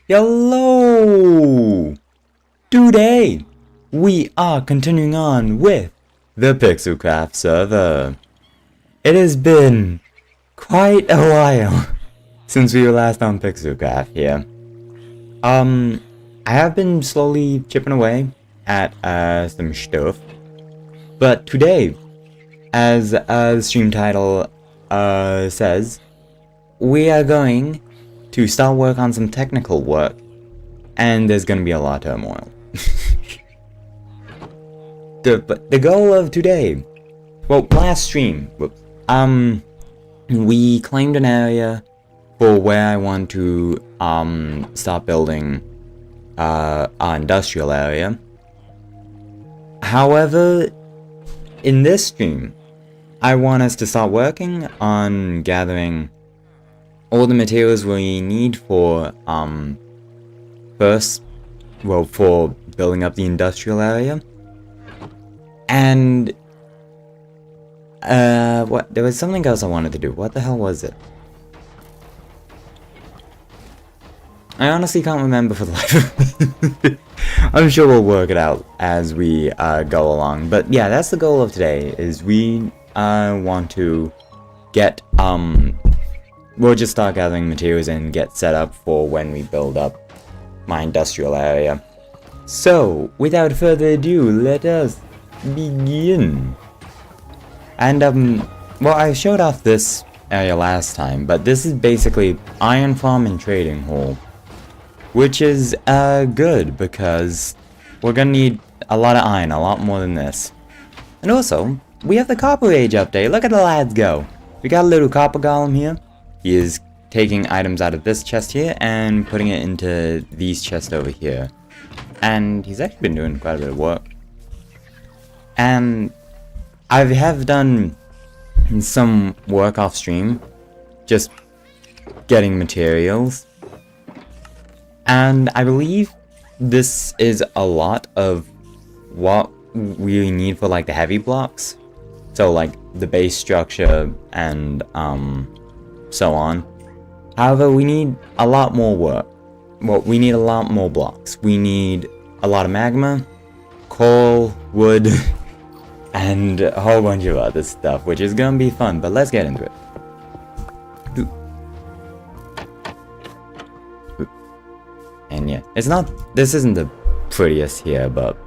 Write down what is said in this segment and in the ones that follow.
Hello! Today, we are continuing on with the Pixelcraft server. It has been quite a while since we were last on Pixelcraft here. I have been slowly chipping away at some stuff, but today, as the stream title says, we are going to start work on some technical work, and there's gonna be a lot of turmoil. But the goal of today, well, last stream, we claimed an area for where I want to start building our industrial area. However, in this stream, I want us to start working on gathering all the materials we need for for building up the industrial area. And there was something else I wanted to do. What the hell was it? I honestly can't remember for the life of me. I'm sure we'll work it out as we go along. But yeah, that's the goal of today, is we want to get we'll just start gathering materials and get set up for when we build up my industrial area. So, without further ado, let us begin. And, well, I showed off this area last time, but this is basically iron farm and trading hall, which is, good, because we're gonna need a lot of iron, a lot more than this. And also, we have the copper age update. Look at the lads go. We got a little copper golem here. He is taking items out of this chest here and putting it into these chests over here. And he's actually been doing quite a bit of work. And I have done some work off stream, just getting materials. And I believe this is a lot of what we need for like the heavy blocks. So like the base structure and so on. However, we need a lot more work. Well, we need a lot more blocks. We need a lot of magma, coal, wood, and a whole bunch of other stuff, which is gonna be fun, but let's get into it. And yeah, this isn't the prettiest here, but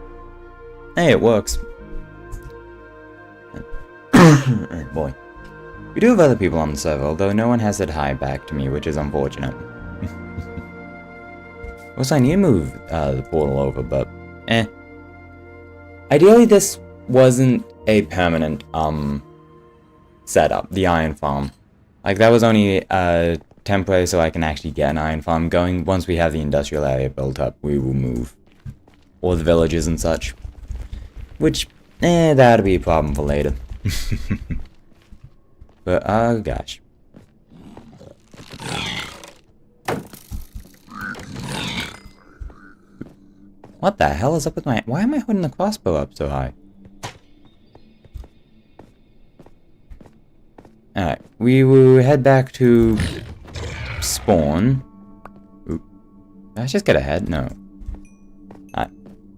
hey, it works. Oh boy. We do have other people on the server, although no one has said hi back to me, which is unfortunate. Also, I need to move the portal over, but ideally, this wasn't a permanent setup, the iron farm. Like, that was only temporary, so I can actually get an iron farm going. Once we have the industrial area built up, we will move. Or the villages and such. Which, that'll be a problem for later. But, oh gosh. What the hell is up with my... Why am I holding the crossbow up so high? Alright, we will head back to spawn. Ooh. Did I just get ahead? No. Alright.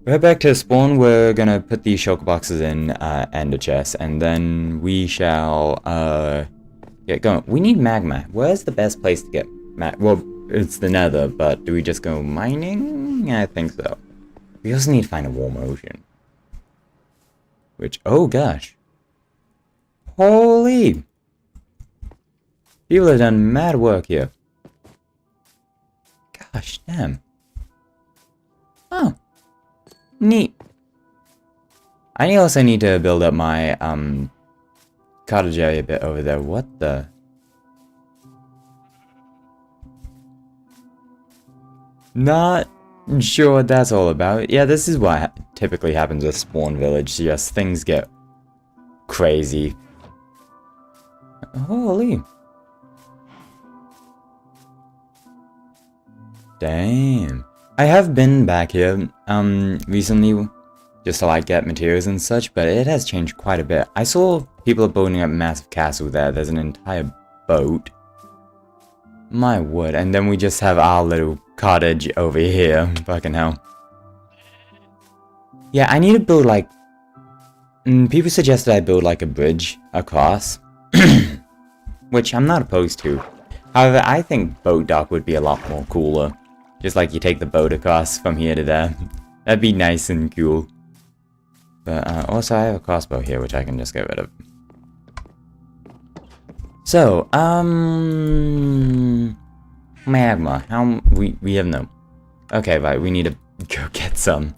We'll head back to spawn. We're gonna put these shulker boxes in ender chests, and then we shall get going. We need magma. Where's the best place to get well, it's the nether, but do we just go mining? I think so. We also need to find a warm ocean. Which, oh gosh. Holy! People have done mad work here. Gosh, damn. Oh. Neat. I also need to build up my, cottage area a bit over there. What the? Not sure what that's all about. Yeah, this is what typically happens with Spawn Village. Just things get crazy. Holy. Damn. I have been back here, recently, just to like get materials and such, but it has changed quite a bit. I saw people are building a massive castle there. There's an entire boat. My word. And then we just have our little cottage over here. Fucking hell. Yeah, I need to build like... people suggested I build like a bridge across. Which I'm not opposed to. However, I think boat dock would be a lot more cooler. Just like you take the boat across from here to there. That'd be nice and cool. But also I have a crossbow here, which I can just get rid of. So, magma. How we have no. Okay, right, we need to go get some.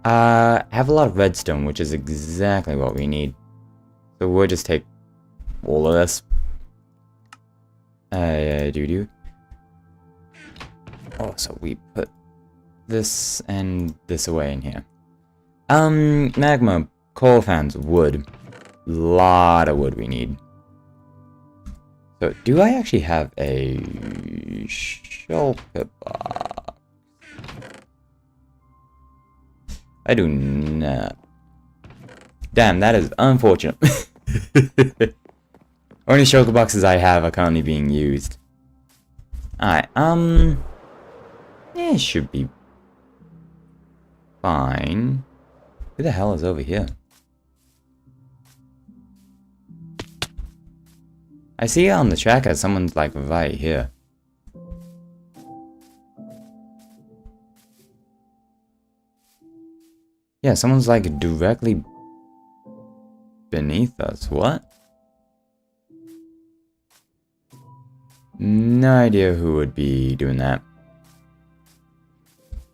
I have a lot of redstone, which is exactly what we need. So we'll just take all of this. Do. Oh, so we put this and this away in here. Magma, coal fans, wood. Lot of wood we need. So, do I actually have a shulker box? I do not. Damn, that is unfortunate. Only shulker boxes I have are currently being used. Alright, it should be fine. Who the hell is over here? I see on the tracker someone's like right here. Yeah, someone's like directly beneath us. What? No idea who would be doing that.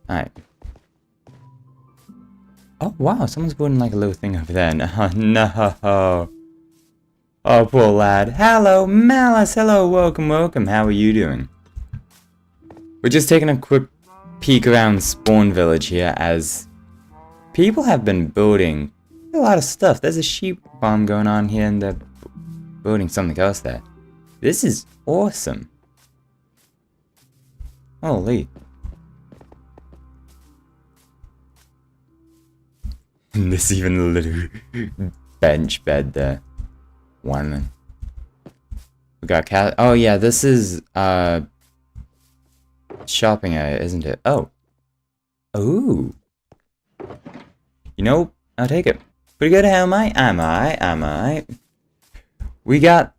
Alright. Oh wow, someone's putting like a little thing over there. Oh no. Oh poor lad. Hello, Malice. Hello, welcome, welcome. How are you doing? We're just taking a quick peek around Spawn Village here as people have been building a lot of stuff. There's a sheep farm going on here and they're building something else there. This is awesome. Holy. There's even a little bench bed there. One. We got cat. Oh yeah, this is shopping area, isn't it? Oh. Ooh. You know, I'll take it. Pretty good, am I? We got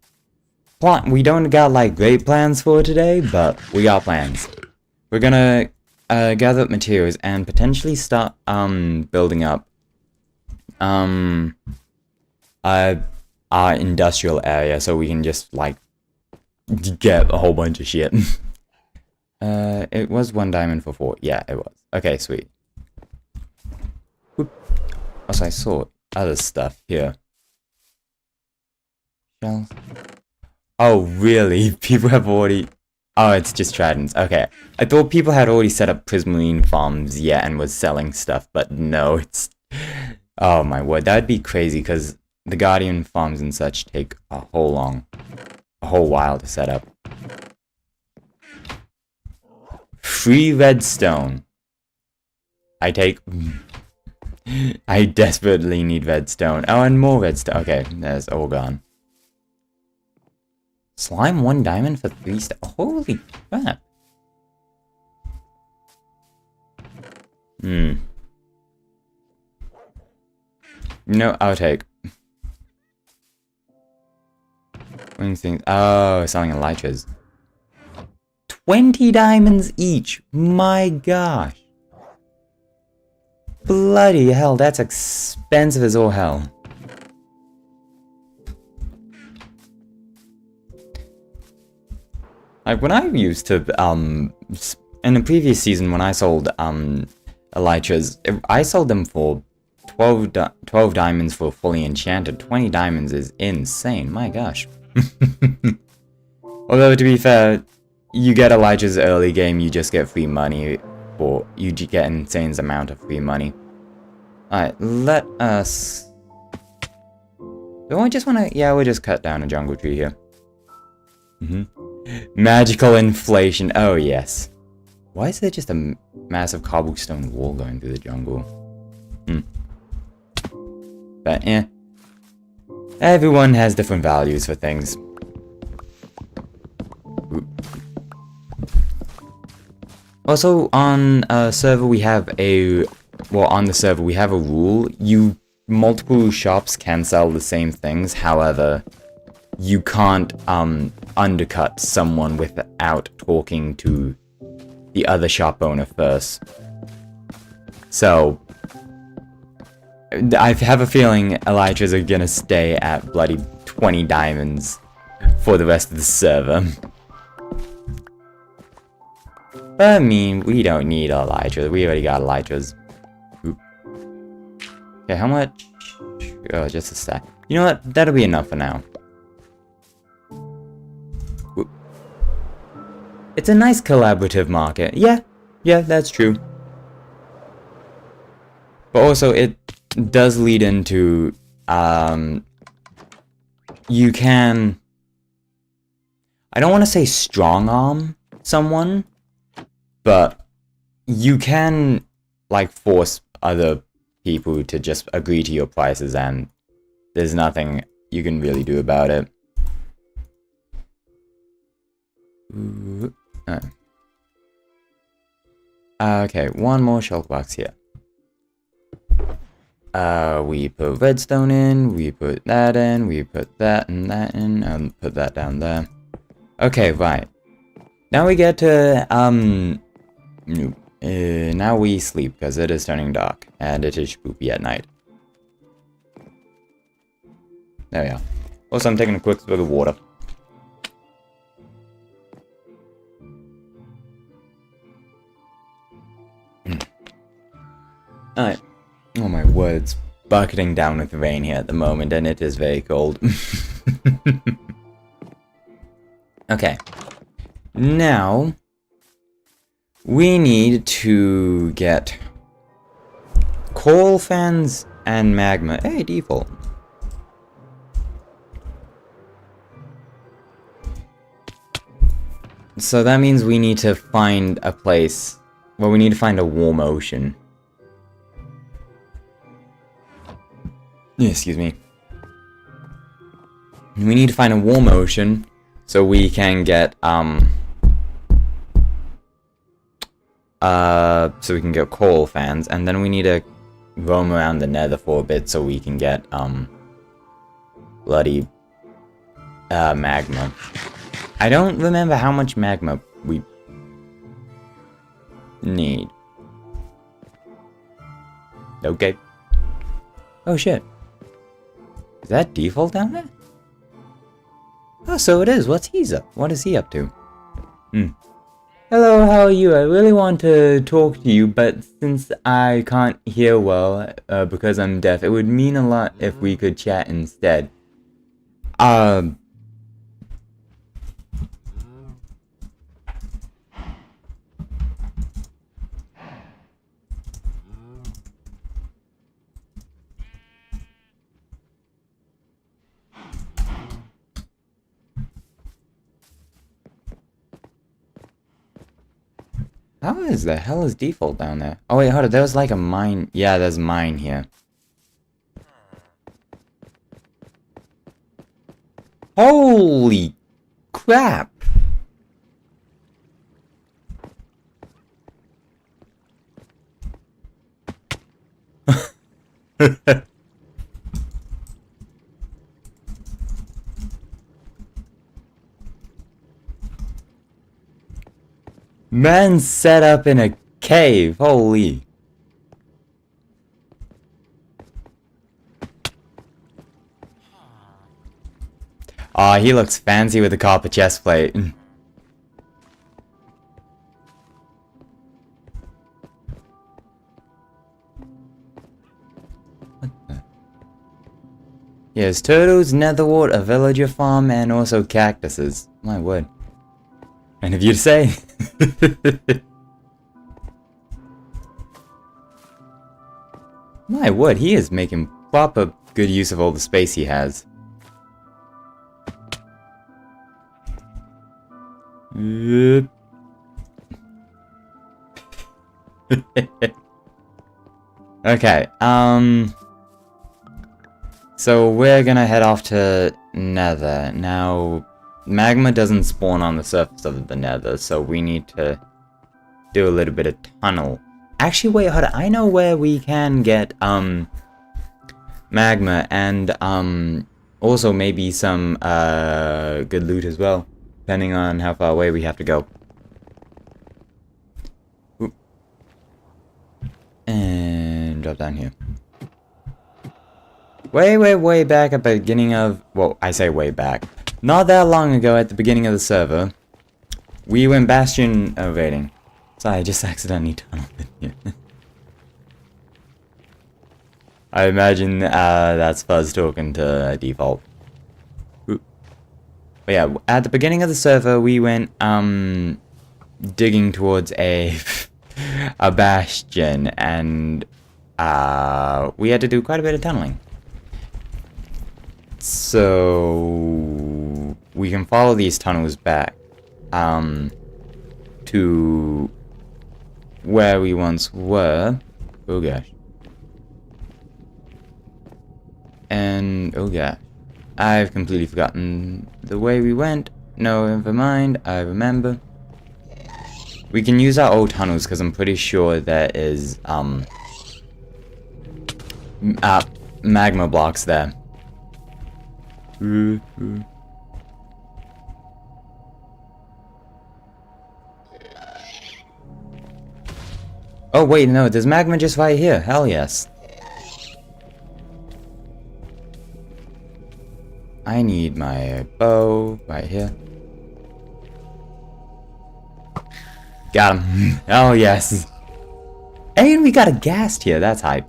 we don't got like great plans for today, but we got plans. We're gonna gather up materials and potentially start building up our industrial area so we can just like get a whole bunch of shit. It was 1 diamond for 4. Yeah, it was. Okay, sweet. Whoop. Also, I saw other stuff here. Shells. Oh, really? People have already... Oh, it's just tridents. Okay. I thought people had already set up prismarine farms, yeah, and was selling stuff, but no, it's... Oh my word, that'd be crazy, because the Guardian farms and such take a whole while to set up. Free redstone. I take... I desperately need redstone. Oh, and more redstone. Okay, that's all gone. Slime 1 diamond for 3 Holy crap. No, I'll take. Oh, selling elytras. 20 diamonds each. My gosh. Bloody hell, that's expensive as all hell. Like when I used to in the previous season when I sold elytras, I sold them for 12 diamonds for fully enchanted. 20 diamonds is insane. My gosh. Although to be fair, you get elytras early game, you just get free money, or you get an insane amount of free money. Alright, let us... Don't we just wanna... Yeah, we'll just cut down a jungle tree here. Magical inflation. Oh, yes. Why is there just a massive cobblestone wall going through the jungle? But, yeah. Everyone has different values for things. Also, on a server we have a... Well, on the server we have a rule. Multiple shops can sell the same things, however, you can't undercut someone without talking to the other shop owner first. So, I have a feeling Elytras are gonna stay at bloody 20 diamonds for the rest of the server. But I mean, we don't need Elytras. We already got Elytras. Okay, how much? Oh, just a stack. You know what? That'll be enough for now. It's a nice collaborative market. Yeah, that's true. But also, it does lead into, you can... I don't want to say strong-arm someone, but you can, like, force other people to just agree to your prices, and there's nothing you can really do about it. Okay, one more shulk box here. We put redstone in, we put that in, we put that and that in, and put that down there. Okay, right. Now we get to, now we sleep, because it is turning dark, and it is spooky at night. There we are. Also, I'm taking a quick swig of water. Alright. Oh my word, it's bucketing down with rain here at the moment, and it is very cold. Okay. Now, we need to get coal fans and magma. Hey, default. So that means we need to find a place. Well, we need to find a warm ocean. Excuse me. We need to find a warm ocean so we can get so we can get coal fans, and then we need to roam around the nether for a bit so we can get bloody magma. I don't remember how much magma we need. Okay. Oh shit. Is that default down there? Oh, so it is. What is he up to? Hello, how are you? I really want to talk to you, but since I can't hear well because I'm deaf, it would mean a lot if we could chat instead. How is the hell is default down there? Oh wait, hold on, there was like a mine. Yeah, there's mine here. Holy crap! Man set up in a cave, holy. Aw, he looks fancy with a copper chest plate. What the? Yes, turtles, netherwort, a villager farm, and also cactuses. My word. And if you say... My word, he is making proper good use of all the space he has. Okay, so we're gonna head off to Nether. Now, magma doesn't spawn on the surface of the Nether, so we need to do a little bit of tunnel. Actually, wait, hold on. I know where we can get, magma and, also maybe some, good loot as well. Depending on how far away we have to go. Oop. And drop down here. Way back at the beginning of... Well, I say way back. Not that long ago at the beginning of the server, we went bastion evading. Sorry, I just accidentally tunneled in here. I imagine that's Fuzz talking to default. Ooh. But yeah, at the beginning of the server, we went digging towards a a bastion, and we had to do quite a bit of tunneling. So we can follow these tunnels back to where we once were. Oh gosh. And oh gosh, I've completely forgotten the way we went. No, never mind, I remember. We can use our old tunnels because I'm pretty sure there is magma blocks there. Oh wait, no, there's magma just right here. Hell yes. I need my bow right here. Got him. Oh yes. And we got a ghast here. That's hype.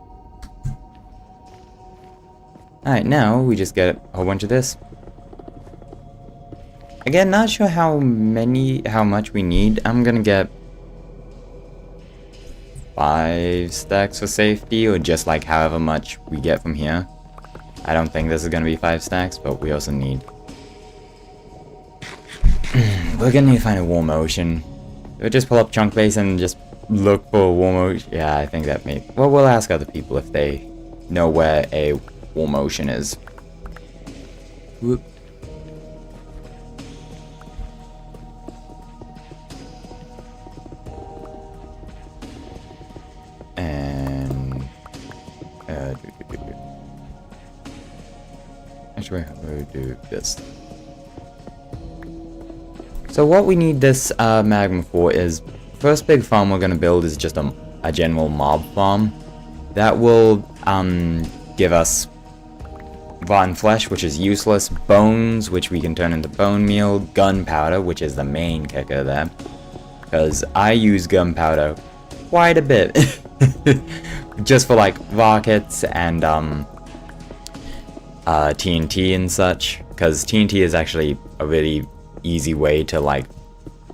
Alright, now we just get a whole bunch of this. Again, not sure how much we need. I'm gonna get 5 stacks for safety, or just like however much we get from here. I don't think this is gonna be 5 stacks, but we also need... We're gonna need to find a warm ocean. We'll just pull up Chunk Base and just look for a warm ocean. Yeah, I think that may... Well, we'll ask other people if they know where a warm ocean is. Whoop. And actually, we'll do this. So what we need this magma for is, first big farm we're gonna build is just a general mob farm that will give us rotten flesh, which is useless, bones, which we can turn into bone meal, gunpowder, which is the main kicker there, because I use gunpowder quite a bit, just for like rockets and TNT and such, because TNT is actually a really easy way to like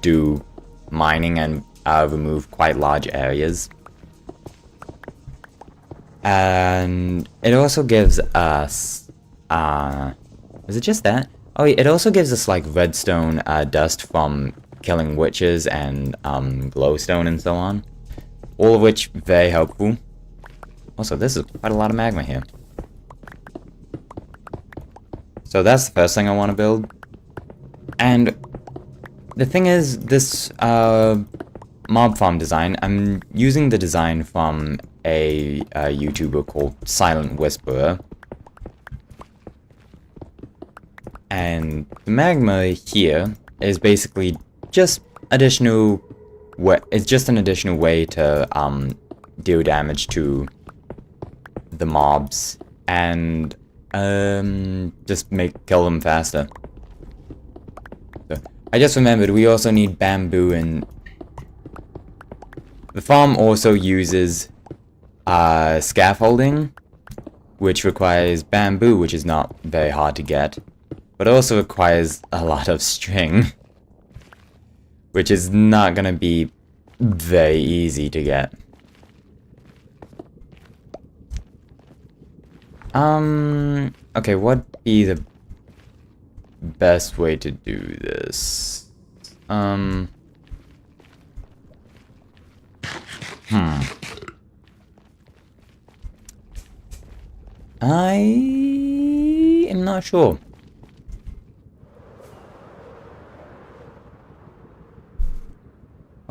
do mining and remove quite large areas. And it also gives us is it just that? Oh, it also gives us like redstone dust from killing witches and glowstone and so on, all of which very helpful. Also, this is quite a lot of magma here. So that's the first thing I want to build. And the thing is, this mob farm design, I'm using the design from a YouTuber called Silent Whisperer. And the magma here is basically just additional it's just an additional way to deal damage to the mobs and just kill them faster. So, I just remembered we also need bamboo, and the farm also uses scaffolding, which requires bamboo, which is not very hard to get, but also requires a lot of string, which is not gonna be very easy to get. Okay, what'd be the best way to do this? I am not sure.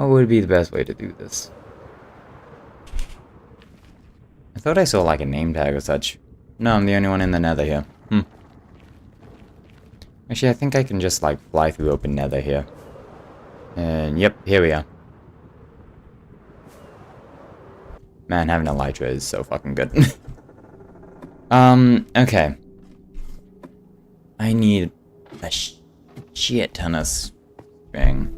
What would be the best way to do this? I thought I saw like a name tag or such. No, I'm the only one in the nether here. Actually, I think I can just like fly through open nether here. And yep, here we are. Man, having elytra is so fucking good. Okay. I need a shit ton of string.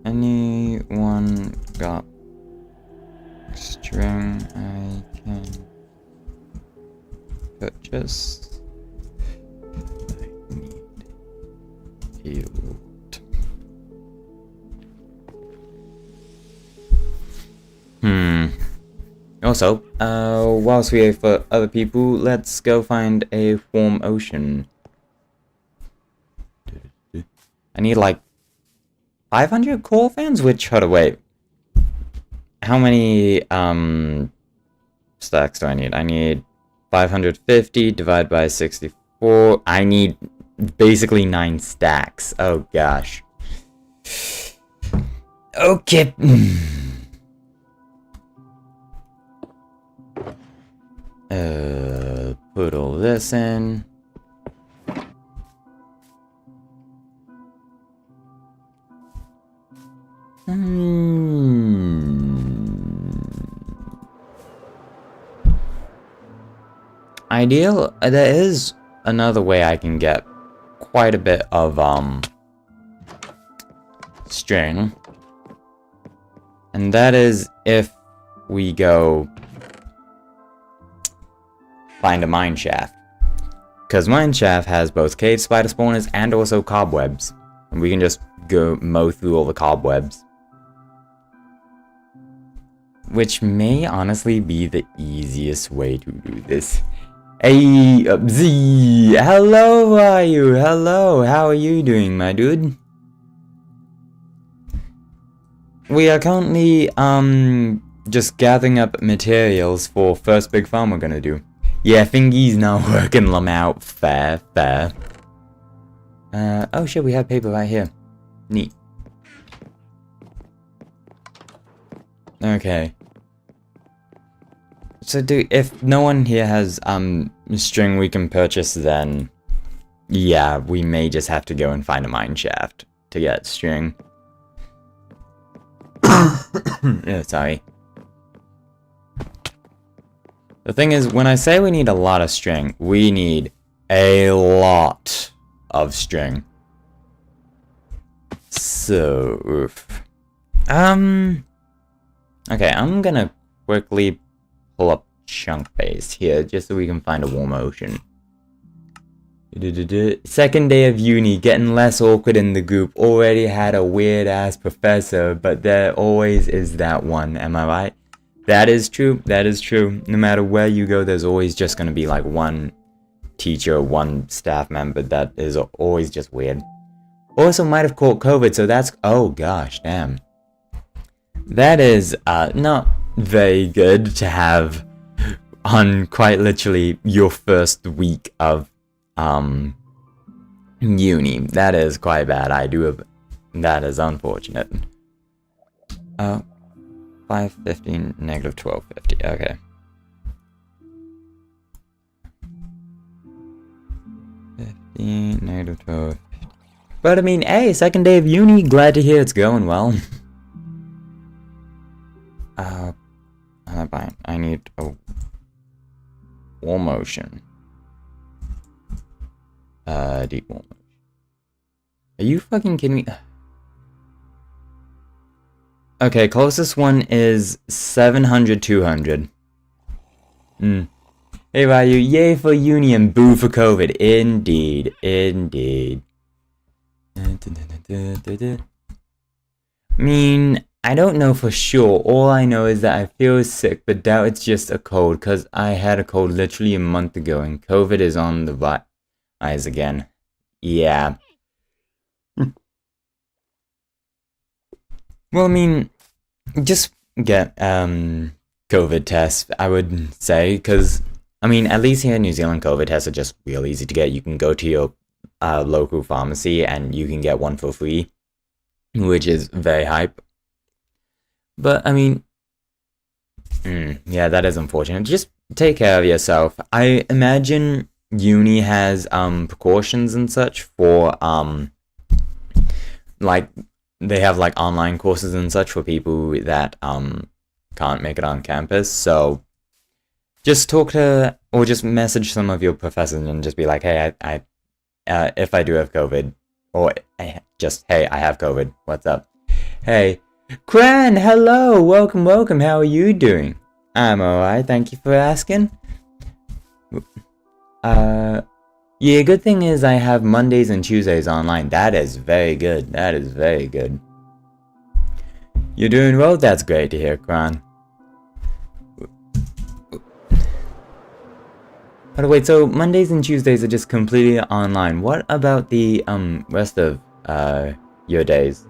Anyone got string I can purchase? I need field. Also, whilst we wait for other people, let's go find a warm ocean. I need like 500 core fans, which, hold on, wait. How many, stacks do I need? I need 550 divided by 64. I need basically 9 stacks. Oh, gosh. Okay. Put all this in. Ideal. There is another way I can get quite a bit of string, and that is if we go find a mine shaft, because mine shaft has both cave spider spawners and also cobwebs, and we can just go mow through all the cobwebs. Which may honestly be the easiest way to do this. Hey, Z, hello, how are you? Hello, how are you doing, my dude? We are currently, just gathering up materials for first big farm we're gonna do. Yeah, Fingy's now working them out. Fair. Oh shit, we have paper right here. Neat. Okay. So if no one here has string we can purchase, then yeah, we may just have to go and find a mine shaft to get string. Yeah, sorry. The thing is, when I say we need a lot of string, we need a lot of string. So, oof. Okay, I'm gonna quickly pull up chunk base here just so we can find a warm ocean. Second day of uni, getting less awkward in the group. Already had a weird ass professor, but there always is that one, am I right? That is true, that is true. No matter where you go, there's always just gonna be like one teacher, one staff member that is always just weird. Also might have caught COVID, so that's, oh gosh, damn. That is not very good to have on quite literally your first week of uni. That is quite bad. That is unfortunate. 515 negative 1250. Okay. 15 negative 1250. But I mean, hey, second day of uni. Glad to hear it's going well. I need a warm ocean. Deep warm ocean. Are you fucking kidding me? Okay, closest one is 700, 200. Hey, Ryu, yay for uni and boo for COVID. Indeed, indeed. I mean, I don't know for sure. All I know is that I feel sick, but doubt it's just a cold, because I had a cold literally a month ago, and COVID is on the rise again. Yeah. Well, I mean, just get COVID tests, I would say, because I mean, at least here in New Zealand, COVID tests are just real easy to get. You can go to your local pharmacy and you can get one for free, which is very hype. But I mean, yeah, that is unfortunate. Just take care of yourself. I imagine uni has precautions and such for like they have like online courses and such for people that can't make it on campus. So just talk to or just message some of your professors and just be like, hey, I if I do have COVID, or just hey, I have COVID. What's up? Hey, Cran, hello, welcome, how are you doing? I'm alright, thank you for asking. Yeah, good thing is I have Mondays and Tuesdays online. That is very good, You're doing well, that's great to hear, Cran. But wait, so Mondays and Tuesdays are just completely online. What about the rest of your days?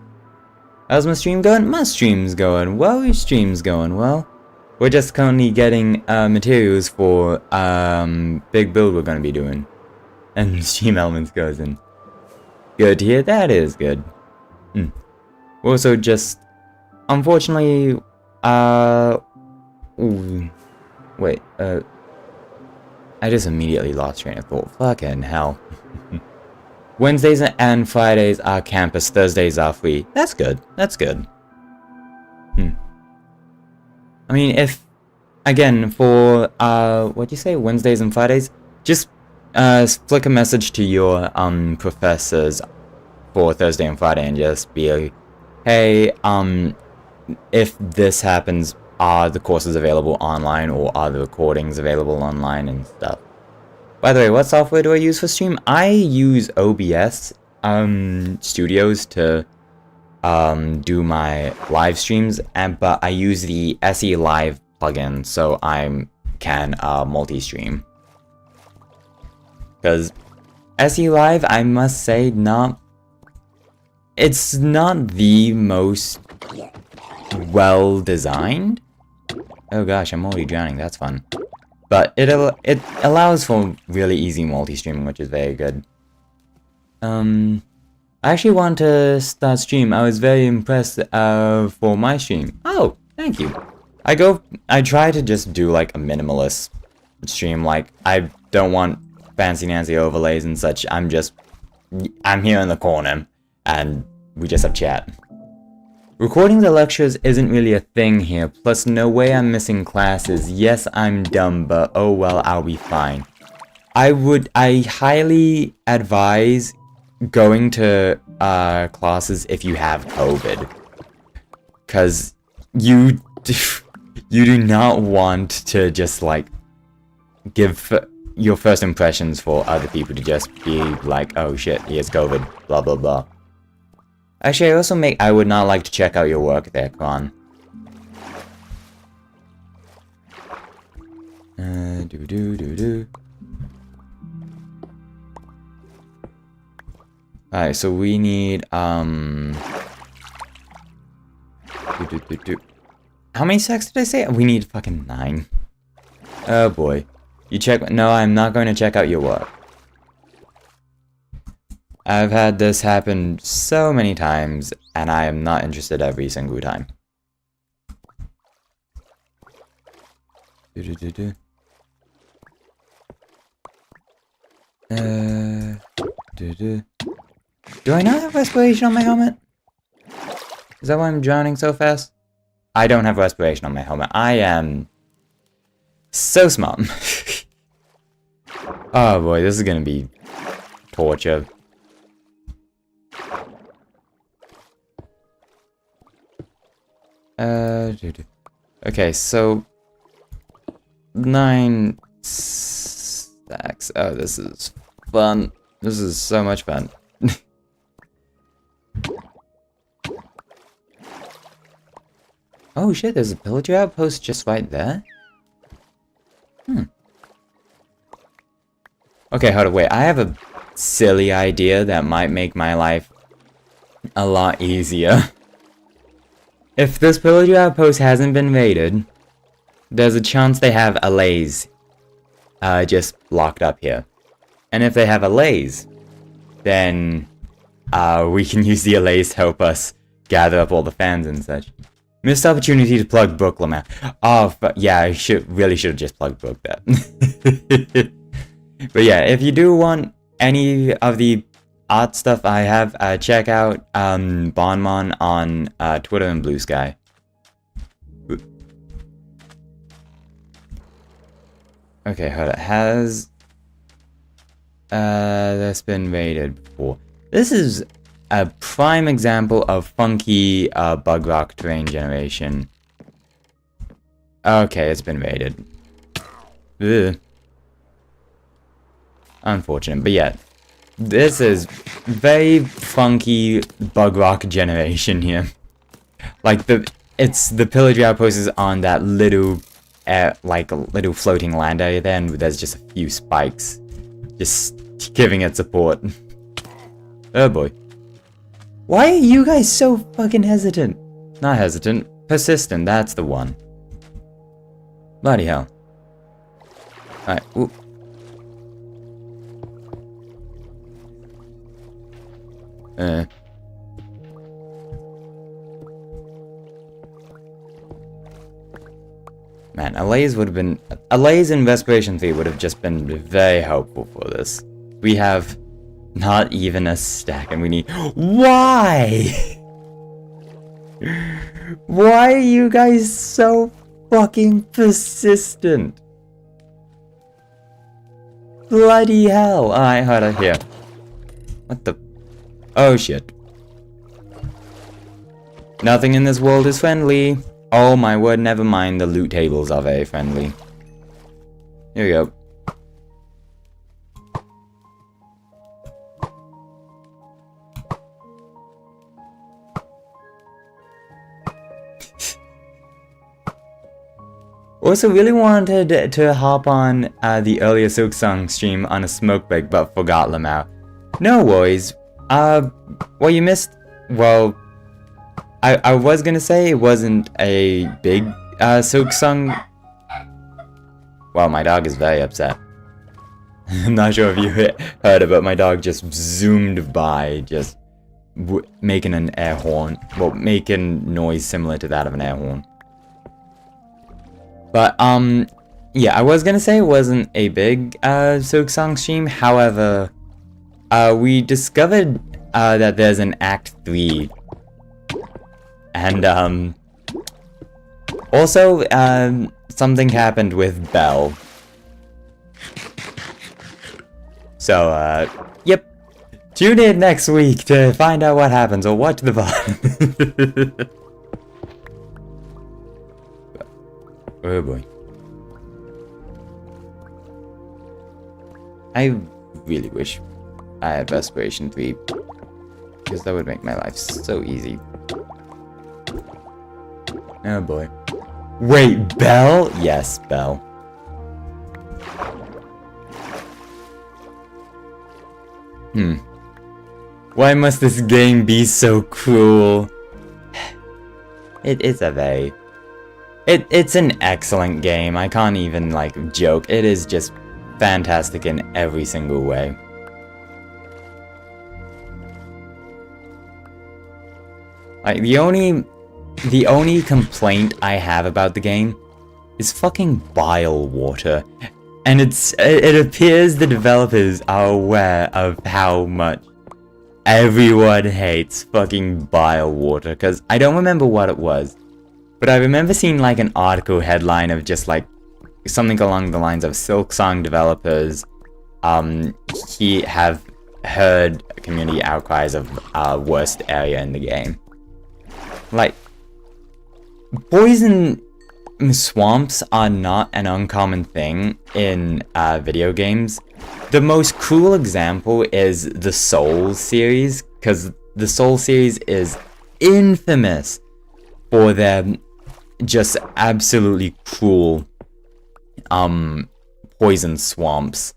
How's my stream going? My stream's going well. Your stream's going well. We're just currently getting materials for big build we're gonna be doing, and Stream Elements goes in. Good to hear. That is good. Also, just unfortunately, wait. I just immediately lost train of thought. Fucking hell. Wednesdays and Fridays are campus, Thursdays are free. That's good. I mean, if, again, for, what'd you say, Wednesdays and Fridays? Just, flick a message to your, professors for Thursday and Friday and just be like, hey, if this happens, are the courses available online or are the recordings available online and stuff? By the way, what software do I use for stream? I use OBS Studios to do my live streams, but I use the SE Live plugin so I can multi-stream. Because SE Live, I must say, it's not the most well designed. Oh gosh, I'm already drowning, that's fun. But it allows for really easy multi-streaming, which is very good. I actually want to start stream. I was very impressed for my stream. Oh, thank you. I try to just do like a minimalist stream, like I don't want fancy Nancy overlays and such. I'm here in the corner and we just have chat. Recording the lectures isn't really a thing here, plus no way I'm missing classes. Yes, I'm dumb, but oh well, I'll be fine. I highly advise going to classes if you have COVID. Cause you do not want to just like give your first impressions for other people to just be like, oh shit, he has COVID, blah blah blah. Actually, I would not like to check out your work there, Kron. Alright, so we need, How many stacks did I say? We need fucking 9. Oh boy. No, I'm not going to check out your work. I've had this happen so many times, and I am not interested every single time. Do I not have respiration on my helmet? Is that why I'm drowning so fast? I don't have respiration on my helmet. I am so smart. Oh boy, this is gonna be torture. Okay, so 9 stacks. Oh, this is fun. This is so much fun. Oh shit, there's a pillager outpost just right there? Okay, hold on, wait. I have a silly idea that might make my life a lot easier. If this pillager outpost hasn't been raided, there's a chance they have allays just locked up here. And if they have allays, then we can use the allays to help us gather up all the fans and such. Missed opportunity to plug book, Lamar. Oh, yeah, I really should have just plugged book that. But yeah, if you do want any of the art stuff I have, check out Bonmon on Twitter and Blue Sky. Okay, hold on. Has this been raided before? This is a prime example of funky bug rock terrain generation. Okay, it's been raided. Ugh. Unfortunate, but yeah. This is very funky bug rock generation here. Like the pillager outpost is on that little like a little floating land area there, and there's just a few spikes just giving it support. Oh boy. Why are you guys so fucking hesitant? Not hesitant, persistent, that's the one. Bloody hell. Alright, ooh. Man, allays would have been... allays and respiration 3 would have just been very helpful for this. We have not even a stack and we need... Why? Why are you guys so fucking persistent? Bloody hell. Alright, hold on here. What the... Oh shit. Nothing in this world is friendly. Oh my word, never mind, the loot tables are very friendly. Here we go. Also, really wanted to hop on the earlier Silksong stream on a smoke break, but forgot Lamau. No worries. Well, you missed... Well... I was gonna say it wasn't a big Silksong. Well, my dog is very upset. I'm not sure if you heard it, but my dog just zoomed by, just making an air horn. Well, making noise similar to that of an air horn. But, yeah, I was gonna say it wasn't a big Silksong stream. However, we discovered that there's an Act 3. And, also, something happened with Belle. So, yep. Tune in next week to find out what happens, or watch the VOD. Oh boy. I really wish I had Respiration 3, because that would make my life so easy. Oh boy. Wait, Belle? Yes, Belle. Why must this game be so cruel? It's a very... It's an excellent game. I can't even, like, joke. It is just fantastic in every single way. Like, the only complaint I have about the game is fucking bile water. And it appears the developers are aware of how much everyone hates fucking bile water, because I don't remember what it was. But I remember seeing like an article headline of just like something along the lines of Silksong developers he have heard community outcries of worst area in the game. Like, poison swamps are not an uncommon thing in video games. The most cruel example is the Souls series, because the Souls series is infamous for their just absolutely cruel poison swamps.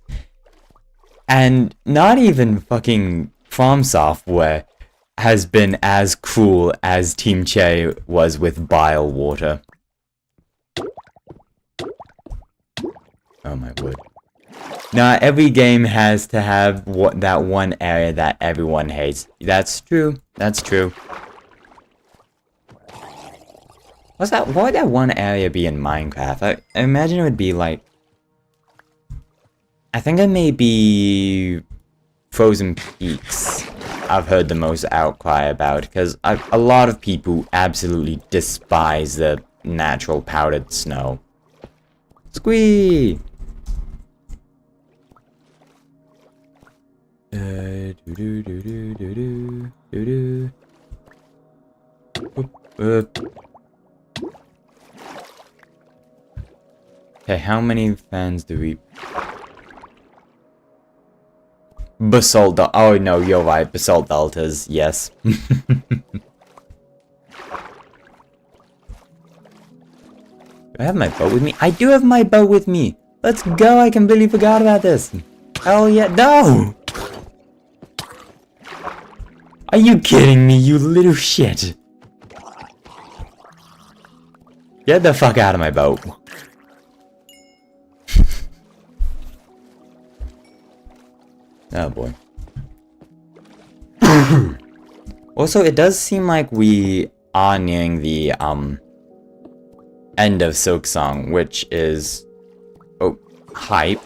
And not even fucking From Software has been as cruel as Team Che was with Bile Water. Oh my word. Nah, every game has to have that one area that everyone hates. That's true. That's true. What would that one area be in Minecraft? I imagine it would be like... I think it may be... Frozen Peaks. I've heard the most outcry about, because a lot of people absolutely despise the natural powdered snow. Squee! Okay, how many fans do we... Basalt... Oh no, you're right, Basalt Deltas, yes. Do I have my boat with me? I do have my boat with me! Let's go, I completely forgot about this! Hell yeah, no! Are you kidding me, you little shit? Get the fuck out of my boat. Oh boy. Also, it does seem like we are nearing the end of Silksong, which is hype.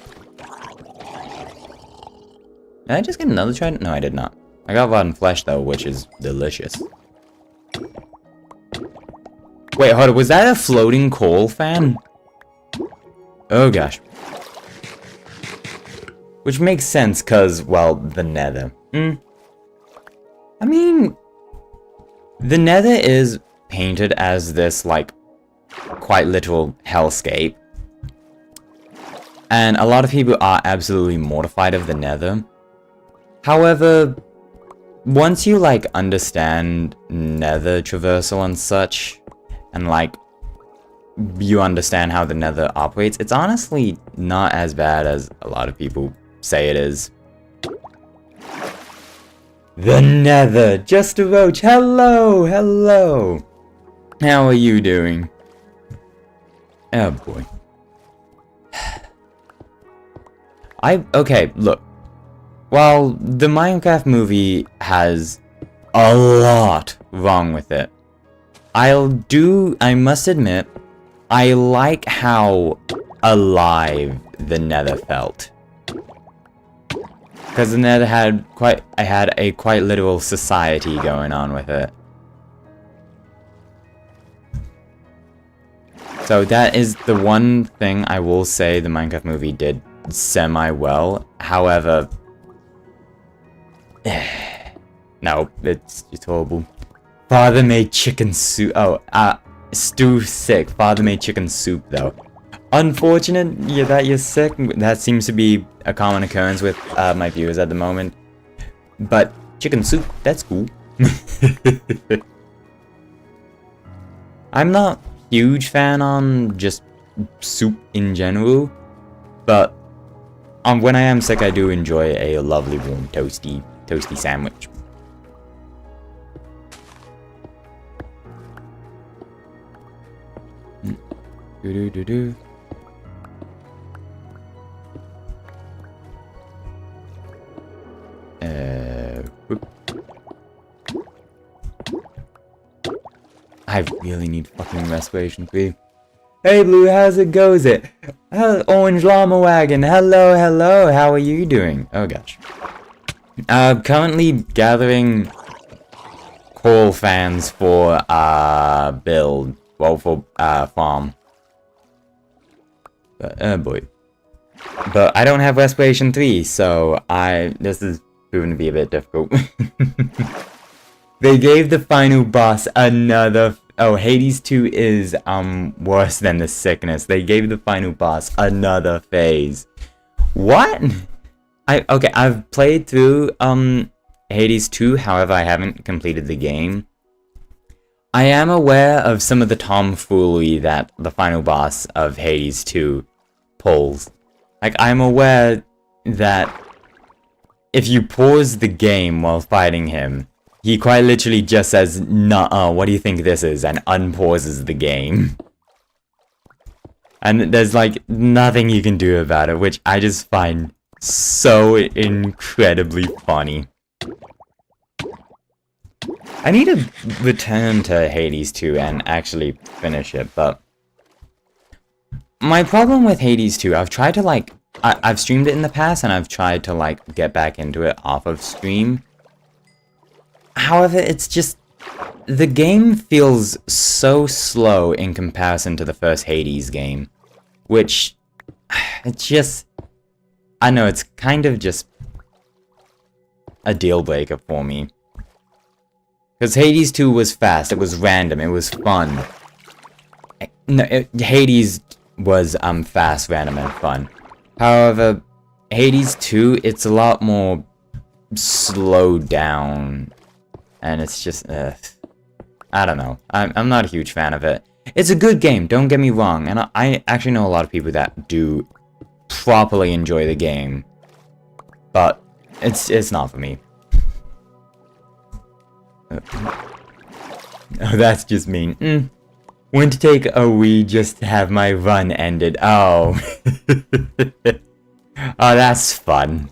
Did I just get another trident? No, I did not. I got rotten flesh though, which is delicious. Wait, hold on, was that a floating coal fan? Oh gosh. Which makes sense, cause, well, the nether. I mean, the nether is painted as this, like, quite literal hellscape. And a lot of people are absolutely mortified of the nether. However, once you, like, understand nether traversal and such, and, like, you understand how the nether operates, it's honestly not as bad as a lot of people say it is. The nether! Just a roach! Hello! Hello! How are you doing? Oh boy. Okay, look. While the Minecraft movie has a lot wrong with it, I must admit, I like how alive the nether felt. Because the nether had a quite literal society going on with it. So that is the one thing I will say the Minecraft movie did semi-well. However... no, it's horrible. Father made chicken soup. Oh, stew sick. Father made chicken soup though. Unfortunate that you're sick. That seems to be a common occurrence with my viewers at the moment. But chicken soup, that's cool. I'm not a huge fan on just soup in general, but when I am sick, I do enjoy a lovely warm toasty sandwich. Do-do-do-do. I really need fucking respiration 3. Hey Blue, how's it goes it? Orange Llama Wagon, hello, hello, how are you doing? Oh gosh. Currently gathering coal fans for build, well, for farm. But, oh boy. But I don't have respiration 3, so this is proving to be a bit difficult. They gave the final boss another... Oh, Hades 2 is, worse than the sickness. They gave the final boss another phase. What? Okay, I've played through, Hades 2, however, I haven't completed the game. I am aware of some of the tomfoolery that the final boss of Hades 2 pulls. Like, I'm aware that if you pause the game while fighting him, he quite literally just says, "Nuh-uh, what do you think this is?" and unpauses the game. And there's like nothing you can do about it, which I just find so incredibly funny. I need to return to Hades 2 and actually finish it, but my problem with Hades 2, I've tried to like, I've streamed it in the past and I've tried to like get back into it off of stream. However, it's just, the game feels so slow in comparison to the first Hades game, which, it's just, I know, it's kind of just a deal breaker for me. Because Hades 2 was fast, it was random, it was fun. No, Hades was fast, random, and fun. However, Hades 2, it's a lot more slowed down. And it's just, I don't know. I'm not a huge fan of it. It's a good game, don't get me wrong. And I actually know a lot of people that do properly enjoy the game. But it's not for me. Oh, that's just mean. Went to take a wee just to have my run ended. Oh. Oh, that's fun.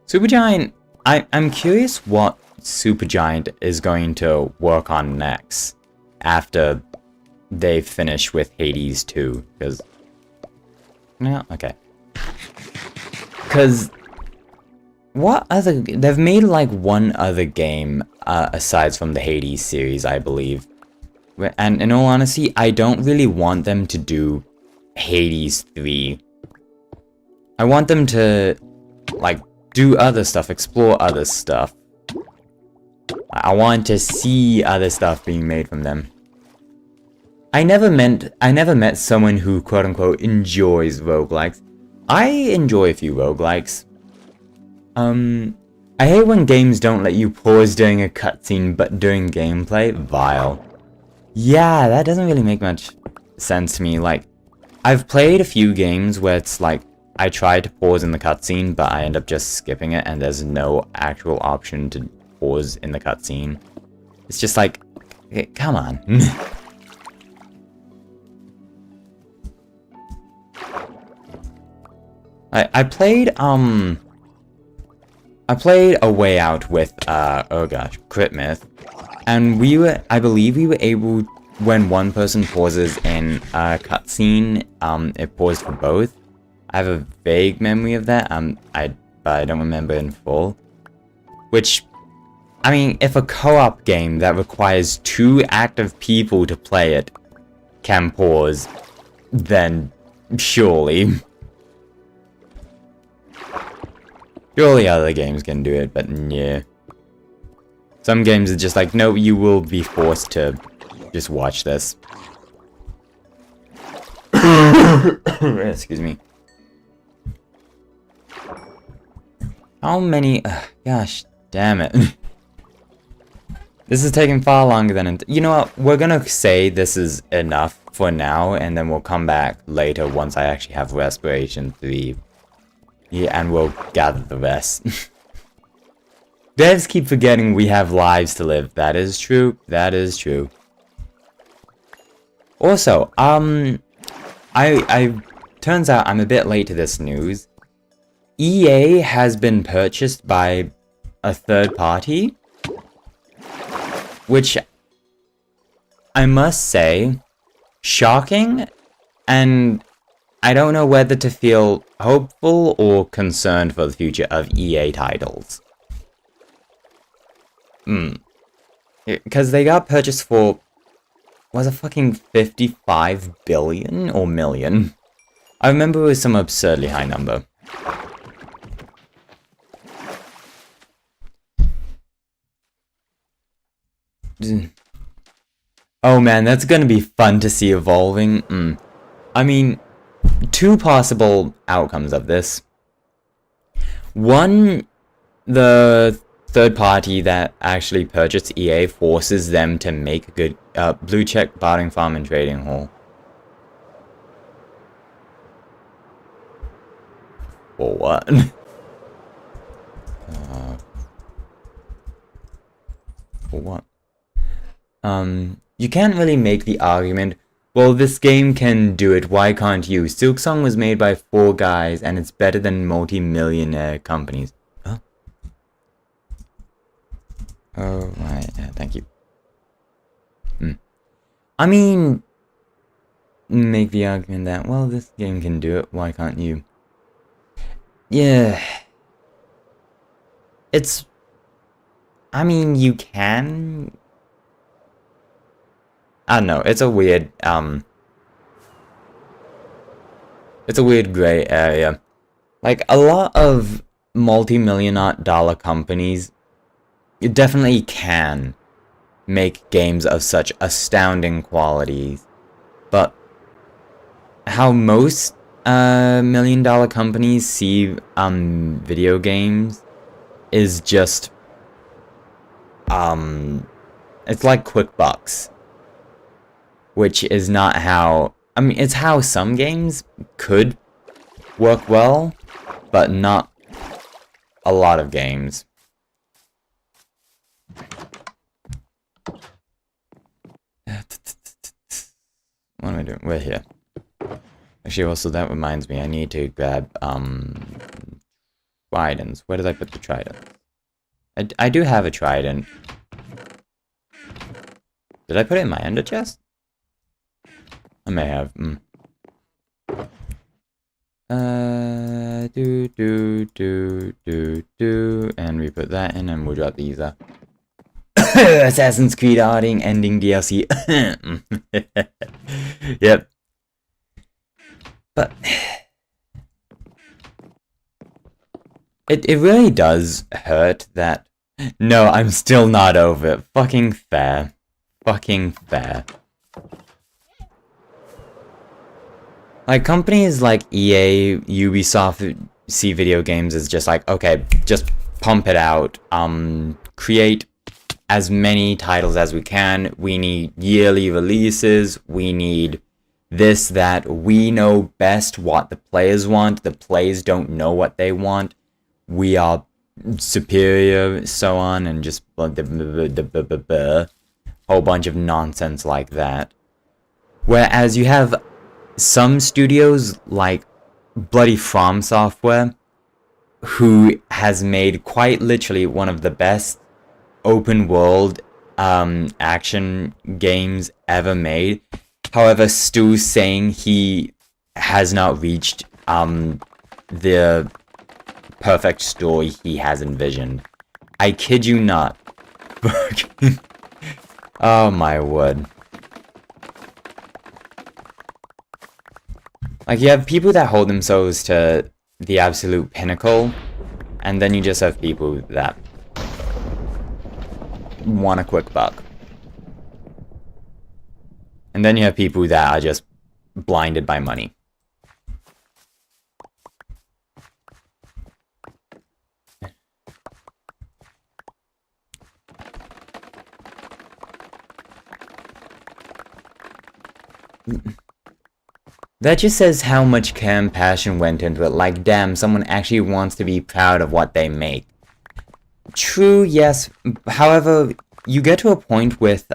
Supergiant, I'm curious what Supergiant is going to work on next after they finish with Hades 2, because... No, okay. Because... what other... they've made like one other game aside from the Hades series, I believe. And in all honesty, I don't really want them to do Hades 3. I want them to, like, do other stuff, explore other stuff. I want to see other stuff being made from them. I never met someone who quote-unquote enjoys roguelikes. I enjoy a few roguelikes. I hate when games don't let you pause during a cutscene but during gameplay. Vile. Yeah, that doesn't really make much sense to me. Like, I've played a few games where it's like, I tried to pause in the cutscene, but I end up just skipping it, and there's no actual option to pause in the cutscene. It's just like, come on. I played A Way Out with, oh gosh, Critmith, and I believe we were able, when one person pauses in a cutscene, it paused for both. I have a vague memory of that, but I don't remember in full. Which, I mean, if a co-op game that requires 2 active people to play it can pause, then surely. Surely other games can do it, but yeah. Some games are just like, no, you will be forced to just watch this. Excuse me. How many... gosh, damn it. This is taking far longer than... You know what? We're gonna say this is enough for now, and then we'll come back later once I actually have Respiration 3. Yeah, and we'll gather the rest. Devs keep forgetting we have lives to live. That is true. That is true. Also, turns out I'm a bit late to this news. EA has been purchased by a third party, which I must say, shocking, and I don't know whether to feel hopeful or concerned for the future of EA titles. Because they got purchased for, was it fucking 55 billion or million? I remember it was some absurdly high number. Oh man, that's gonna be fun to see evolving. I mean, 2 possible outcomes of this. One, the third party that actually purchased EA forces them to make a good blue check bartering farm and trading hall. For what? For what? You can't really make the argument, well, this game can do it, why can't you? Silksong was made by 4 guys, and it's better than multi-millionaire companies. Huh? Oh, right, yeah, thank you. I mean, make the argument that, well, this game can do it, why can't you? Yeah. It's... I mean, you can... I don't know, it's a weird gray area. Like, a lot of multi-million-dollar companies definitely can make games of such astounding qualities, but how most million-dollar companies see video games is just it's like quick bucks, which is not how, I mean, it's how some games could work well, but not a lot of games. What am I doing? We're here. Actually, also, that reminds me, I need to grab, tridents. Where did I put the trident? I do have a trident. Did I put it in my ender chest? I may have. And we put that in, and we'll drop these up. Assassin's Creed ending DLC. Yep. But it really does hurt that. No, I'm still not over it. Fucking fair. Fucking fair. Like, companies like EA, Ubisoft see video games as just like, okay, just pump it out. Create as many titles as we can. We need yearly releases. We need this, that. We know best what the players want. The players don't know what they want. We are superior, so on, and just whole bunch of nonsense like that. Whereas you have some studios like bloody From Software, who has made quite literally one of the best open world action games ever made. However, Stu's saying he has not reached the perfect story he has envisioned. I kid you not. Oh my word. Like, you have people that hold themselves to the absolute pinnacle, and then you just have people that want a quick buck. And then you have people that are just blinded by money. That just says how much care and passion went into it. Like, damn, someone actually wants to be proud of what they make. True, yes. However, you get to a point with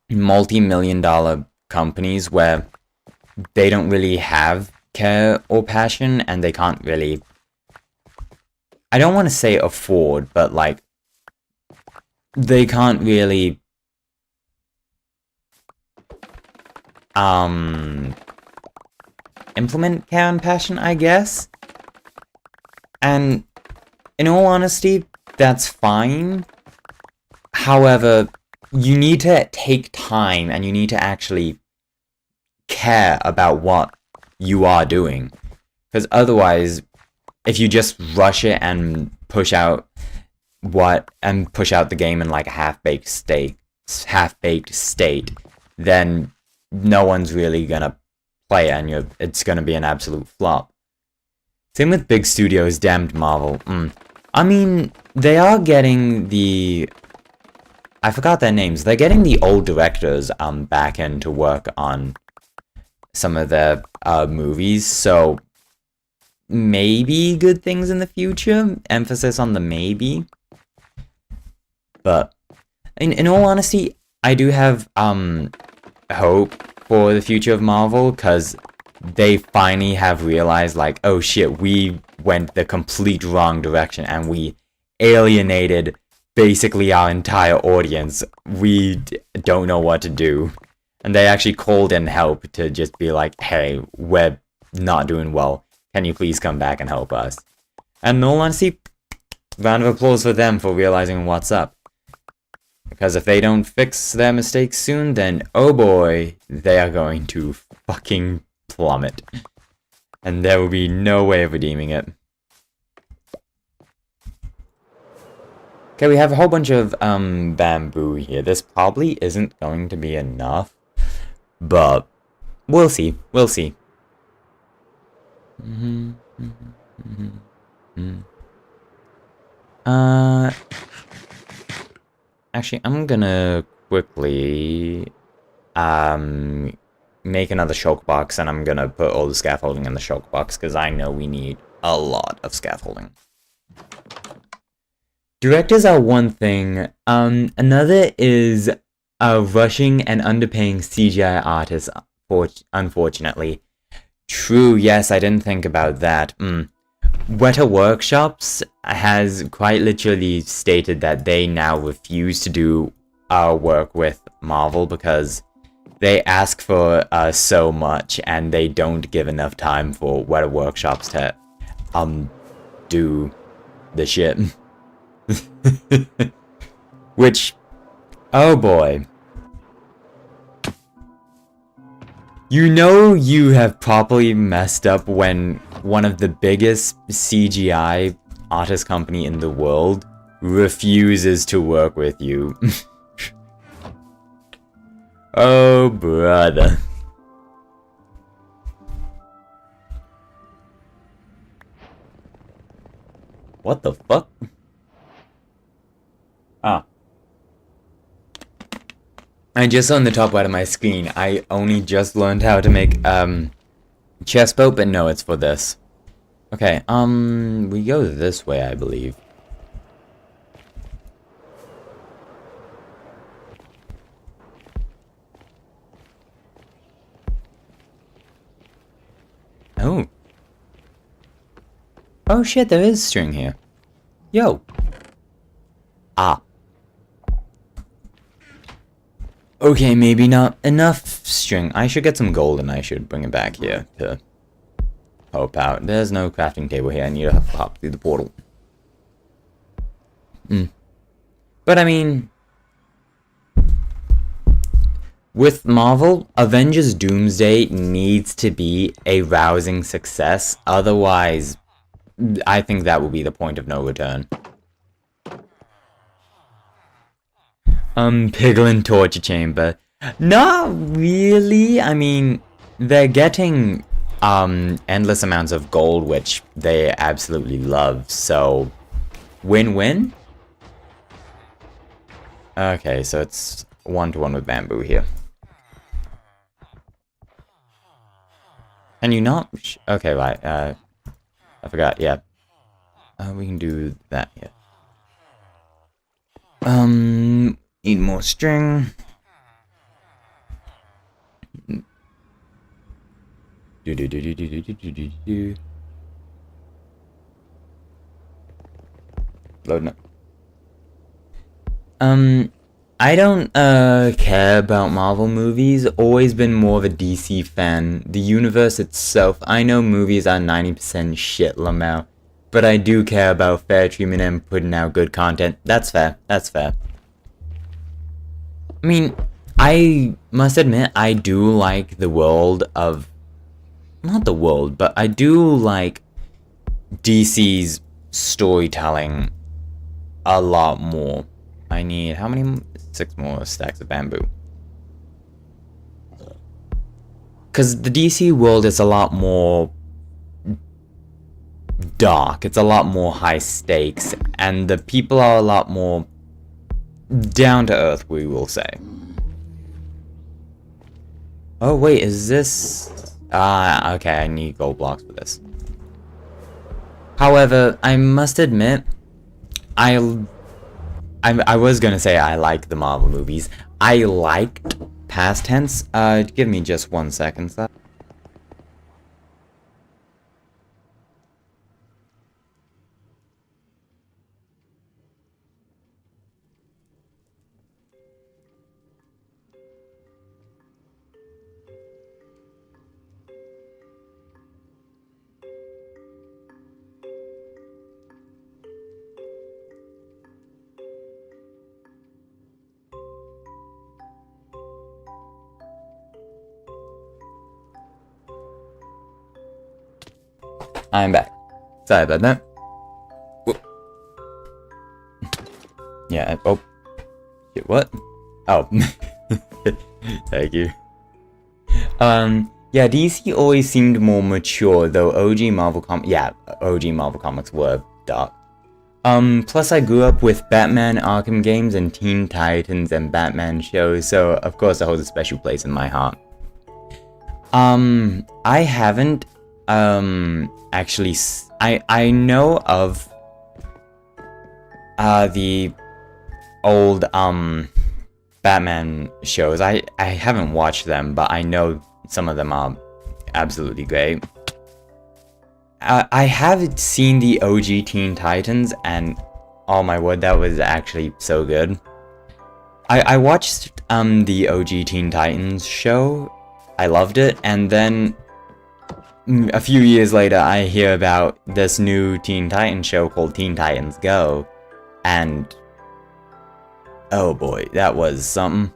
multi-million-dollar companies where they don't really have care or passion, and they can't really, I don't want to say afford, but like, they can't really implement care and passion, I guess. And in all honesty, that's fine. However, you need to take time, and you need to actually care about what you are doing. Because otherwise, if you just rush it and push out the game in like a half-baked state, then no one's really gonna play it, and it's gonna be an absolute flop. Same with big studios, damned Marvel. I mean, they are getting the, I forgot their names. They're getting the old directors back in to work on some of their movies, so maybe good things in the future. Emphasis on the maybe. But in all honesty, I do have hope for the future of Marvel, because they finally have realized, like, oh shit, we went the complete wrong direction and we alienated basically our entire audience. We don't know what to do. And they actually called in help to just be like, hey, we're not doing well. Can you please come back and help us? And in all honesty, round of applause for them for realizing what's up. Because if they don't fix their mistakes soon, then oh boy, they are going to fucking plummet. And there will be no way of redeeming it. Okay, we have a whole bunch of bamboo here. This probably isn't going to be enough. But we'll see. We'll see. Actually, I'm gonna quickly make another shulk box, and I'm gonna put all the scaffolding in the shulk box, because I know we need a lot of scaffolding. Directors are one thing. Another is rushing and underpaying CGI artists, unfortunately. True, yes, I didn't think about that. Weta Workshops has quite literally stated that they now refuse to do work with Marvel because they ask for so much and they don't give enough time for Weta Workshops to do the shit. Which, oh boy. You know you have probably messed up when one of the biggest CGI artist company in the world refuses to work with you. Oh, brother. What the fuck? Ah. I just saw on the top right of my screen, I only just learned how to make, chest boat, but no, it's for this. Okay, we go this way, I believe. Oh. Oh shit, there is string here. Yo. Ah. Okay, maybe not enough string. I should get some gold and I should bring it back here to help out. There's no crafting table here. I need to hop through the portal. But I mean, with Marvel, Avengers Doomsday needs to be a rousing success. Otherwise, I think that will be the point of no return. Piglin Torture Chamber. Not really. I mean, they're getting endless amounts of gold, which they absolutely love, so win-win. Okay, so it's 1-to-1 with bamboo here. Can you not? Okay, right. I forgot. Yeah. We can do that here. Need more string. Loading up. I don't care about Marvel movies. Always been more of a DC fan. The universe itself, I know movies are 90% shit, Lamau, but I do care about fair treatment and putting out good content. That's fair. That's fair. I mean, I must admit, I do like the world of... Not the world, but I do like DC's storytelling a lot more. I need... How many... 6 more stacks of bamboo. Because the DC world is a lot more dark. It's a lot more high stakes. And the people are a lot more down to earth, we will say. Oh wait, is this... okay, I need gold blocks for this. However, I must admit, I was gonna say I like the Marvel movies. I liked past tense. Give me just 1 second, sir. I'm back. Sorry about that. Whoop. Yeah, oh. Shit, what? Oh. Thank you. Yeah, DC always seemed more mature, though OG Marvel Comics were dark. Plus I grew up with Batman Arkham games and Teen Titans and Batman shows, so of course it holds a special place in my heart. I haven't, actually, I know of, the old, Batman shows. I haven't watched them, but I know some of them are absolutely great. I have seen the OG Teen Titans, and oh my word, that was actually so good. I watched, the OG Teen Titans show. I loved it, and then a few years later, I hear about this new Teen Titans show called Teen Titans Go, and oh boy, that was something.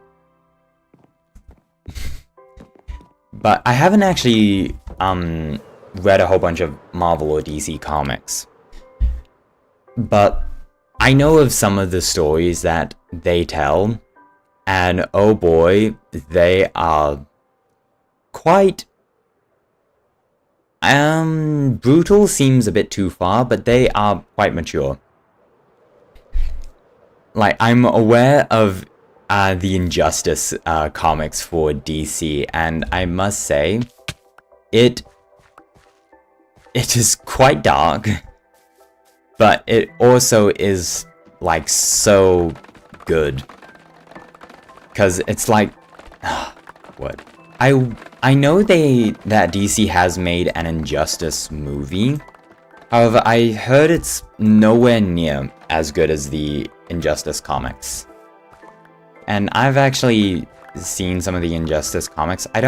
But I haven't actually read a whole bunch of Marvel or DC comics, but I know of some of the stories that they tell, and oh boy, they are quite brutal seems a bit too far, but they are quite mature. Like, I'm aware of the Injustice comics for DC, and I must say it is quite dark, but it also is like so good, because it's like what I know that DC has made an Injustice movie. However, I heard it's nowhere near as good as the Injustice comics. And I've actually seen some of the Injustice comics. I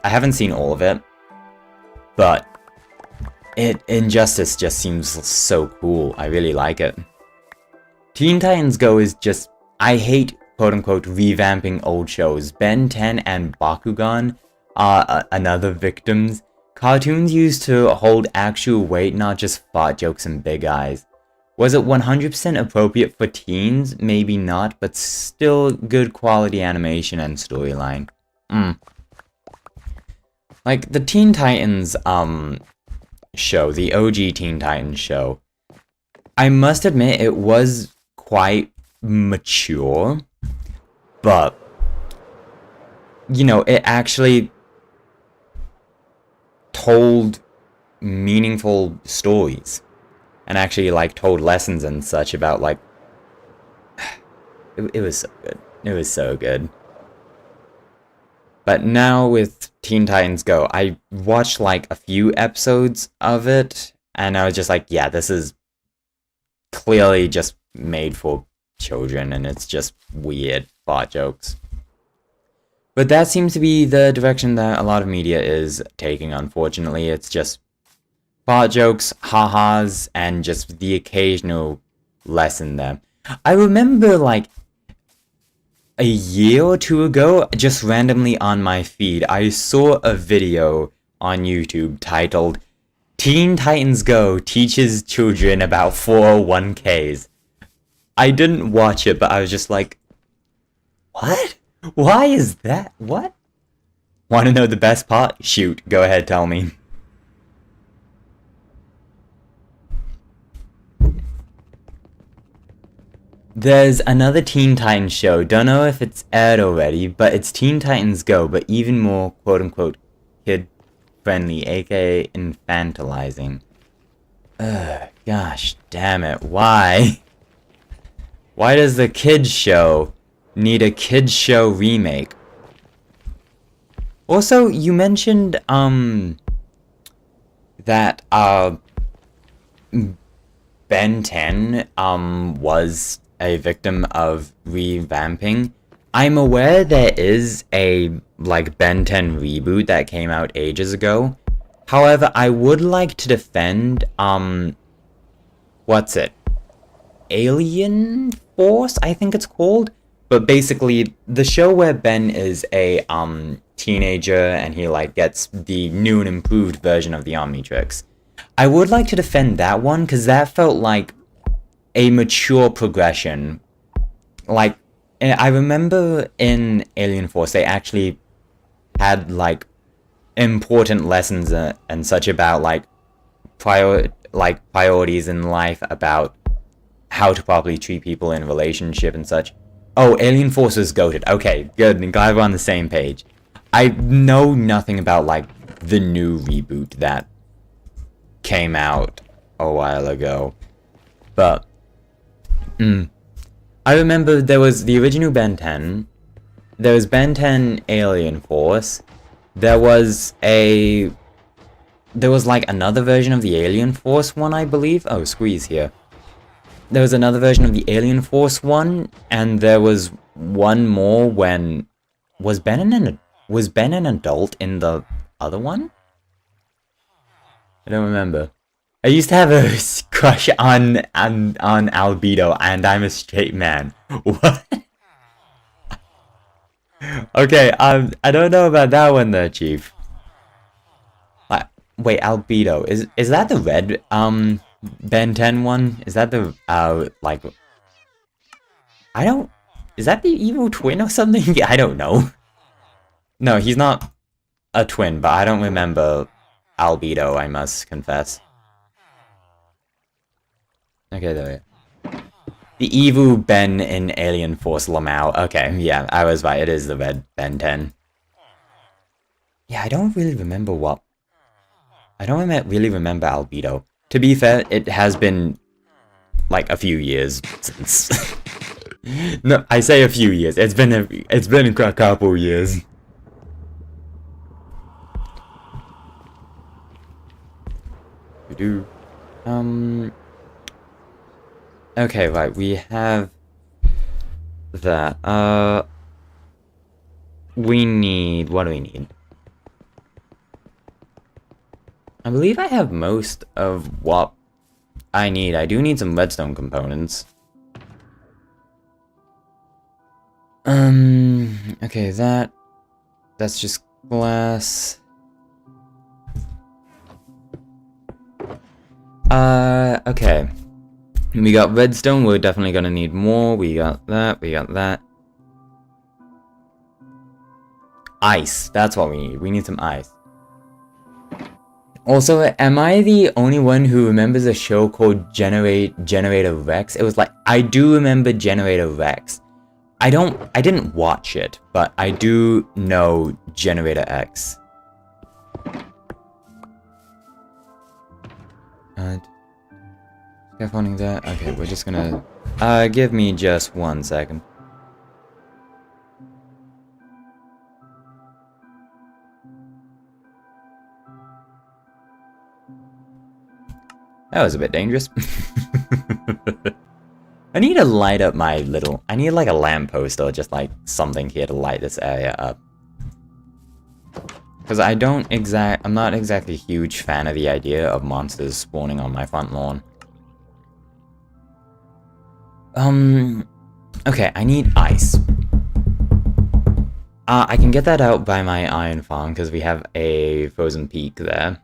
haven't seen all of it, but Injustice just seems so cool. I really like it. Teen Titans Go is just, I hate quote-unquote revamping old shows. Ben 10 and Bakugan are another victims. Cartoons used to hold actual weight, not just fart jokes and big eyes. Was it 100% appropriate for teens? Maybe not, but still good quality animation and storyline. Like, the Teen Titans, show, the OG Teen Titans show, I must admit it was quite mature, but, you know, it actually told meaningful stories, and actually, like, told lessons and such about, like, it was so good. It was so good. But now with Teen Titans Go, I watched, like, a few episodes of it, and I was just like, yeah, this is clearly just made for children, and it's just weird fart jokes. But that seems to be the direction that a lot of media is taking, unfortunately. It's just fart jokes, ha-has, and just the occasional lesson there. I remember, like, a year or two ago, just randomly on my feed, I saw a video on YouTube titled, Teen Titans Go teaches children about 401ks. I didn't watch it, but I was just like, what? Why is that? What? Want to know the best part? Shoot, go ahead, tell me. There's another Teen Titans show, don't know if it's aired already, but it's Teen Titans Go, but even more quote-unquote kid-friendly, aka infantilizing. Ugh, gosh damn it, why? Why does the kids show need a kids show remake? Also, you mentioned that Ben 10 was a victim of revamping. I'm aware there is a like Ben 10 reboot that came out ages ago. However, I would like to defend what's it? Alien Force, I think it's called. But basically, the show where Ben is a teenager and he like gets the new and improved version of the Omnitrix. I would like to defend that one because that felt like a mature progression. Like, I remember in Alien Force they actually had like important lessons and such about like priorities in life, about how to properly treat people in a relationship and such. Oh, Alien Force is goated. Okay, good. Glad we're on the same page. I know nothing about like the new reboot that came out a while ago, but I remember there was the original Ben 10. There was Ben 10 Alien Force. There was like another version of the Alien Force one, I believe. Oh, Squeeze here. There was another version of the Alien Force one, and there was one more when was Ben an adult in the other one? I don't remember. I used to have a crush on Albedo, and I'm a straight man. What? Okay, I don't know about that one though, Chief. Wait, Albedo, is that the red Ben 10 one? Is that the like I don't is that the evil twin or something? I don't know. No, he's not a twin, but I don't remember Albedo, I must confess. Okay, there we go. The evil Ben in Alien Force Lamau. Okay, yeah, I was right. It is the red Ben 10. Yeah, I don't really remember really remember Albedo. To be fair, it has been like a few years since. No, I say a few years. It's been a couple years. Okay, right. We have that. We need. What do we need? I believe I have most of what I need. I do need some redstone components. Okay, that's just glass. Okay. We got redstone, we're definitely gonna need more. We got that. Ice, that's what we need. We need some ice. Also, am I the only one who remembers a show called Generator Rex? It was like, I do remember Generator Rex. I didn't watch it, but I do know Generator X. Scaffolding that. Okay, we're just gonna give me just 1 second. That was a bit dangerous. I need to light up my little... I need like a lamppost or just like something here to light this area up. Because I'm not exactly a huge fan of the idea of monsters spawning on my front lawn. Okay, I need ice. I can get that out by my iron farm because we have a frozen peak there.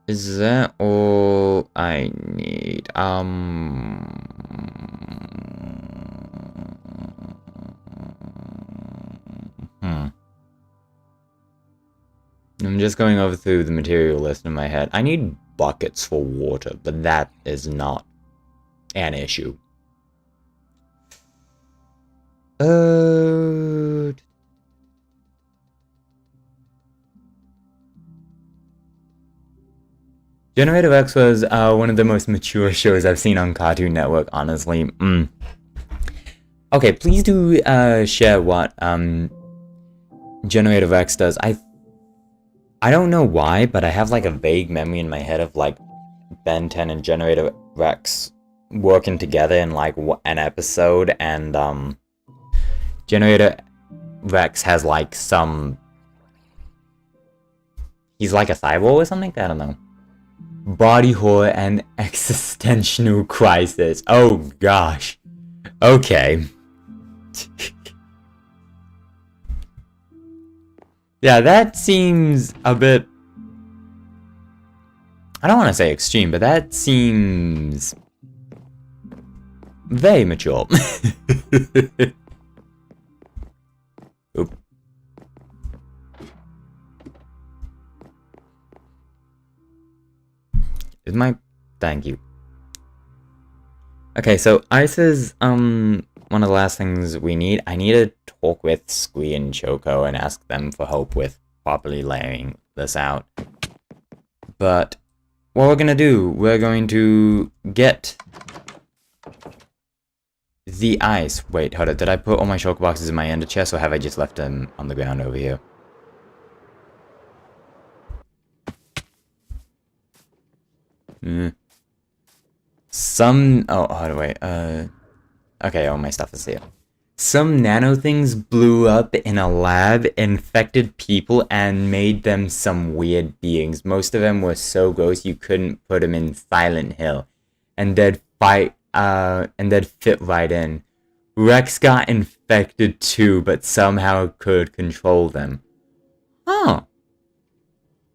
Is that all I need? I'm just going over through the material list in my head. I need buckets for water, but that is not an issue. Generator X was one of the most mature shows I've seen on Cartoon Network, honestly. Okay, please do share what Generator X does. I don't know why, but I have like a vague memory in my head of like Ben 10 and Generator Rex working together in like an episode, and Generator Rex has like some... He's like a cyborg or something? I don't know. Body horror and existential crisis. Oh gosh. Okay. Yeah, that seems a bit... I don't want to say extreme, but that seems... very mature. Oop. Is my... Thank you. Okay, so ice is, one of the last things we need. I need to talk with Squee and Choco and ask them for help with properly laying this out. But what we're gonna do, we're going to get the ice. Wait, hold on. Did I put all my Choco boxes in my ender chest, or have I just left them on the ground over here? Some... Oh, hold on, wait. Okay, all my stuff is here. Some nano things blew up in a lab, infected people, and made them some weird beings. Most of them were so gross you couldn't put them in Silent Hill. And they'd fight, and they'd fit right in. Rex got infected too, but somehow could control them. Oh.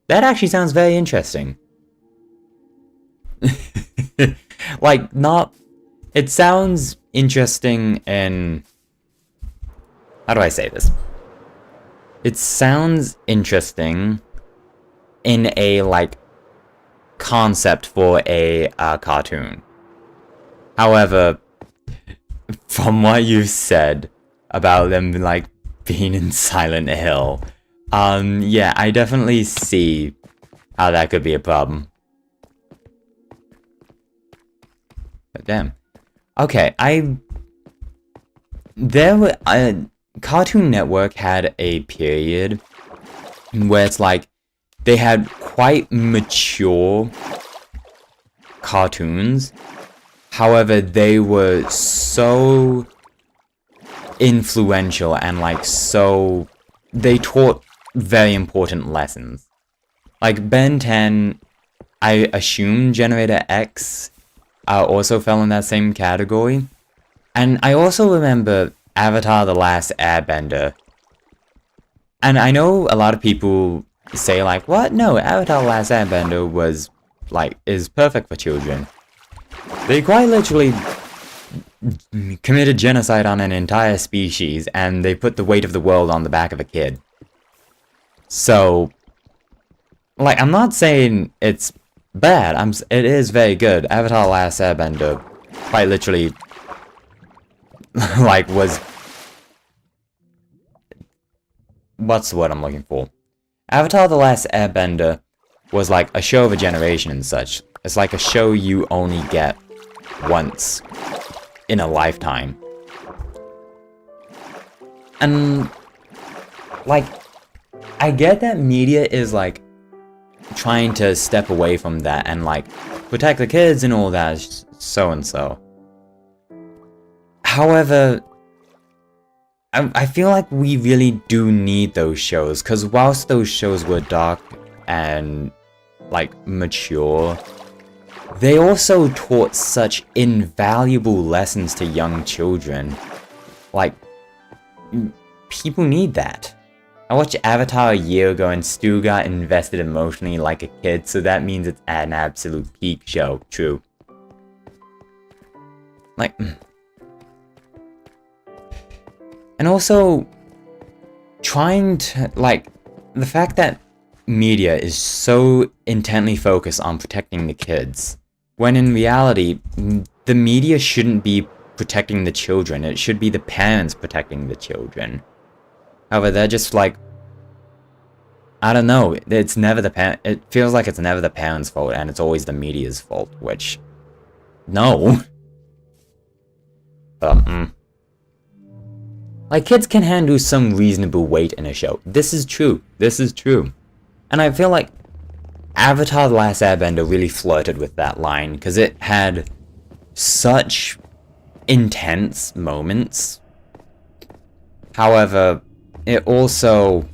That actually sounds very interesting. Like, not... It sounds interesting in... How do I say this? It sounds interesting in a, like, concept for a cartoon. However, from what you said about them, like, being in Silent Hill, yeah, I definitely see how that could be a problem. But damn. Okay, Cartoon Network had a period where it's like they had quite mature cartoons. However, they were so influential and like so... They taught very important lessons. Like Ben 10, I assume Generator X also fell in that same category. And I also remember Avatar: The Last Airbender. And I know a lot of people say like, what? No, Avatar: The Last Airbender was, like, is perfect for children. They quite literally committed genocide on an entire species, and they put the weight of the world on the back of a kid. So, like, I'm not saying it's bad. It is very good. Avatar: The Last Airbender quite literally like was... What's the word I'm looking for? Avatar: The Last Airbender was like a show of a generation and such. It's like a show you only get once in a lifetime. And like, I get that media is like trying to step away from that and like protect the kids and all that, so and so. However, I feel like we really do need those shows, because whilst those shows were dark and like mature, they also taught such invaluable lessons to young children. Like, people need that. I watched Avatar a year ago and Stu got invested emotionally like a kid, so that means it's an absolute peak show. True. Like... And also, trying to, like, the fact that media is so intently focused on protecting the kids, when in reality, the media shouldn't be protecting the children, it should be the parents protecting the children. However, they're just like, I don't know. It's never the it feels like it's never the parents' fault, and it's always the media's fault. Which, no. But like, kids can handle some reasonable weight in a show. This is true. This is true. And I feel like Avatar: The Last Airbender really flirted with that line, because it had such intense moments. However, it also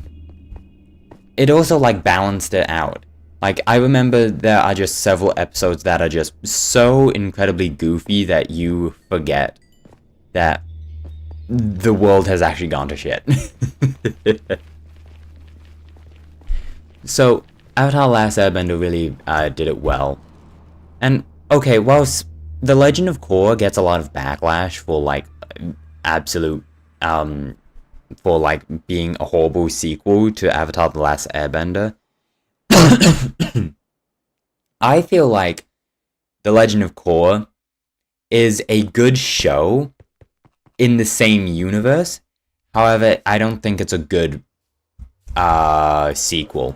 like balanced it out. Like, I remember there are just several episodes that are just so incredibly goofy that you forget that the world has actually gone to shit. So, Avatar: The Last Airbender really did it well. And, okay, whilst The Legend of Korra gets a lot of backlash for, like, absolute, for, like, being a horrible sequel to Avatar: The Last Airbender, I feel like The Legend of Korra is a good show in the same universe. However, I don't think it's a good sequel.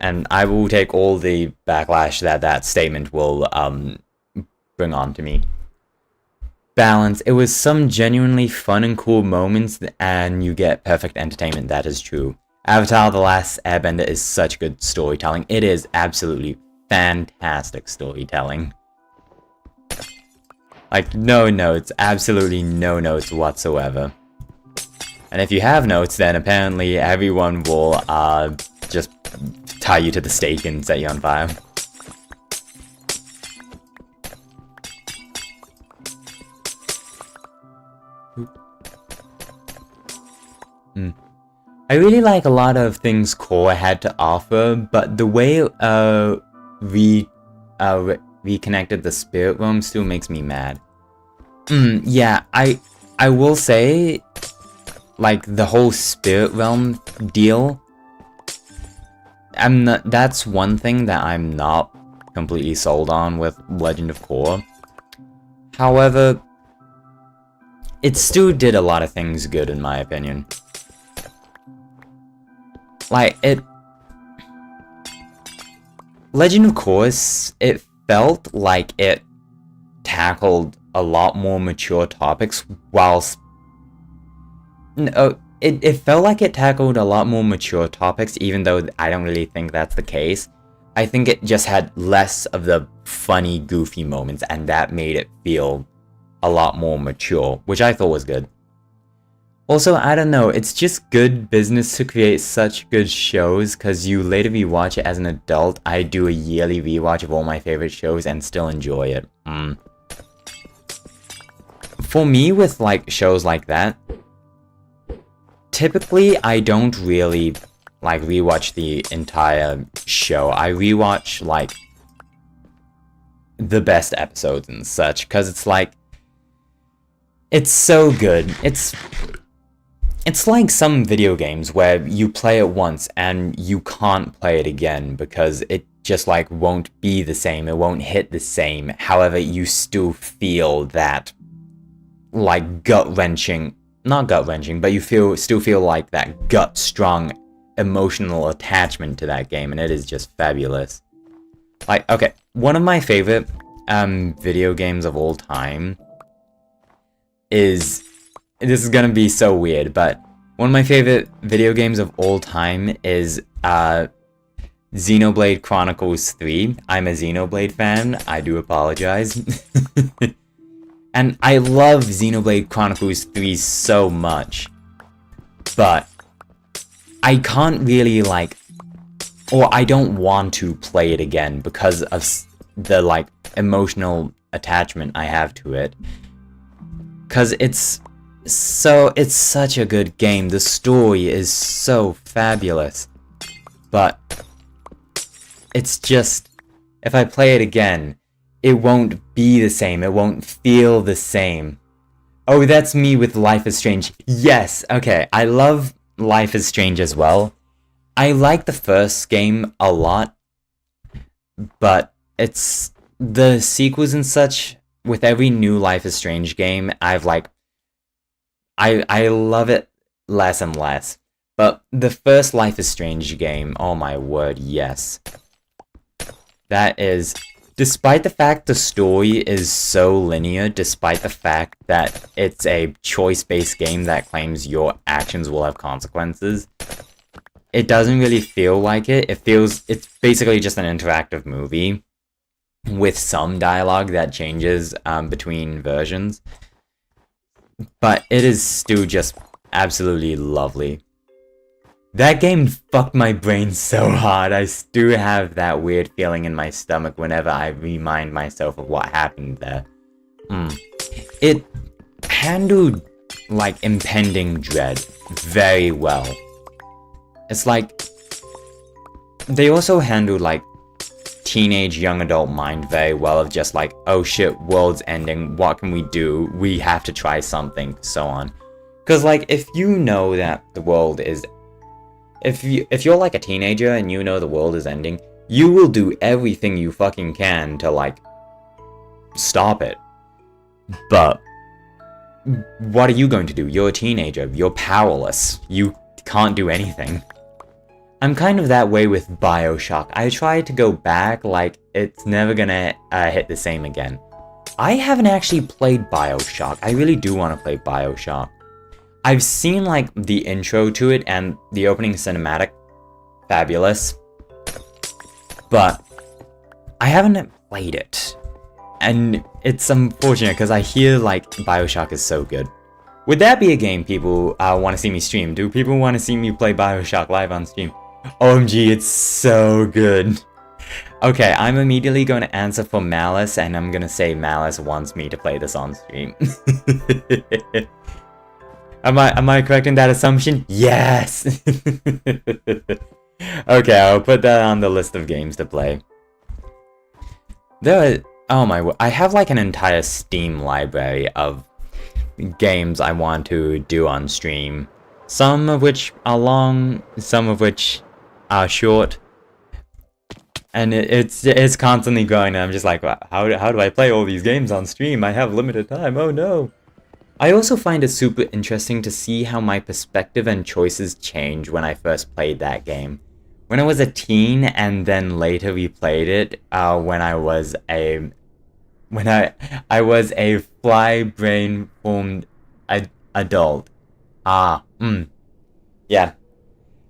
And I will take all the backlash that statement will bring on to me. Balance. It was some genuinely fun and cool moments, and you get perfect entertainment. That is true. Avatar: The Last Airbender is such good storytelling. It is absolutely fantastic storytelling. Like, no notes. Absolutely no notes whatsoever. And if you have notes, then apparently everyone will just tie you to the stake and set you on fire. I really like a lot of things Korra had to offer, but the way reconnected the spirit realm still makes me mad. Yeah, I will say, like, the whole spirit realm deal, that's one thing that I'm not completely sold on with Legend of Korra. However, it still did a lot of things good, in my opinion. Like, Legend of Korra, it felt like it tackled a lot more mature topics, whilst... No, it felt like it tackled a lot more mature topics, even though I don't really think that's the case. I think it just had less of the funny, goofy moments, and that made it feel a lot more mature, which I thought was good. Also, I don't know, it's just good business to create such good shows, because you later rewatch it as an adult. I do a yearly rewatch of all my favorite shows and still enjoy it. For me, with, like, shows like that, typically I don't really, like, rewatch the entire show. I rewatch, like, the best episodes and such, because it's like, it's so good. It's like some video games where you play it once and you can't play it again because it just, like, won't be the same. It won't hit the same. However, you still feel that, like, gut-wrenching, not gut-wrenching, but you still feel like that gut-strong emotional attachment to that game, and it is just fabulous. Like, okay, one of my favorite video games of all time is... This is gonna be so weird, but one of my favorite video games of all time is Xenoblade Chronicles 3. I'm a Xenoblade fan, I do apologize. And I love Xenoblade Chronicles 3 so much, but I can't really, like, or I don't want to play it again because of the, like, emotional attachment I have to it. Because it's such a good game. The story is so fabulous. But it's just, if I play it again, it won't be the same. It won't feel the same. Oh, that's me with Life is Strange. Yes, okay. I love Life is Strange as well. I like the first game a lot, but it's the sequels and such. With every new Life is Strange game, I've, like, I love it less and less. But the first Life is Strange game, oh my word, yes. That is, despite the fact the story is so linear, despite the fact that it's a choice-based game that claims your actions will have consequences, it doesn't really feel like it. It's basically just an interactive movie with some dialogue that changes between versions. But it is still just absolutely lovely. That game fucked my brain so hard. I still have that weird feeling in my stomach whenever I remind myself of what happened there. It handled, like, impending dread very well. It's like, they also handled, like, teenage young adult mind very well of just like, oh shit, world's ending, what can we do? We have to try something, so on. Because, like, if you know that the world is... If you're like a teenager and you know the world is ending, you will do everything you fucking can to, like, stop it. But what are you going to do? You're a teenager. You're powerless. You can't do anything. I'm kind of that way with BioShock. I tried to go back, like, it's never gonna hit the same again. I haven't actually played BioShock. I really do want to play BioShock. I've seen, like, the intro to it and the opening cinematic. Fabulous. But I haven't played it. And it's unfortunate because I hear, like, BioShock is so good. Would that be a game people want to see me stream? Do people want to see me play BioShock live on stream? OMG, it's so good. Okay, I'm immediately going to answer for Malice, and I'm going to say Malice wants me to play this on stream. Am I correct in that assumption? Yes! Okay, I'll put that on the list of games to play. Oh my word, I have like an entire Steam library of games I want to do on stream. Some of which are long, some of which are short. And it's constantly growing, and I'm just like, how do I play all these games on stream? I have limited time, oh no! I also find it super interesting to see how my perspective and choices change when I first played that game. When I was a teen and then later replayed it when I was a fly brain formed adult. Yeah.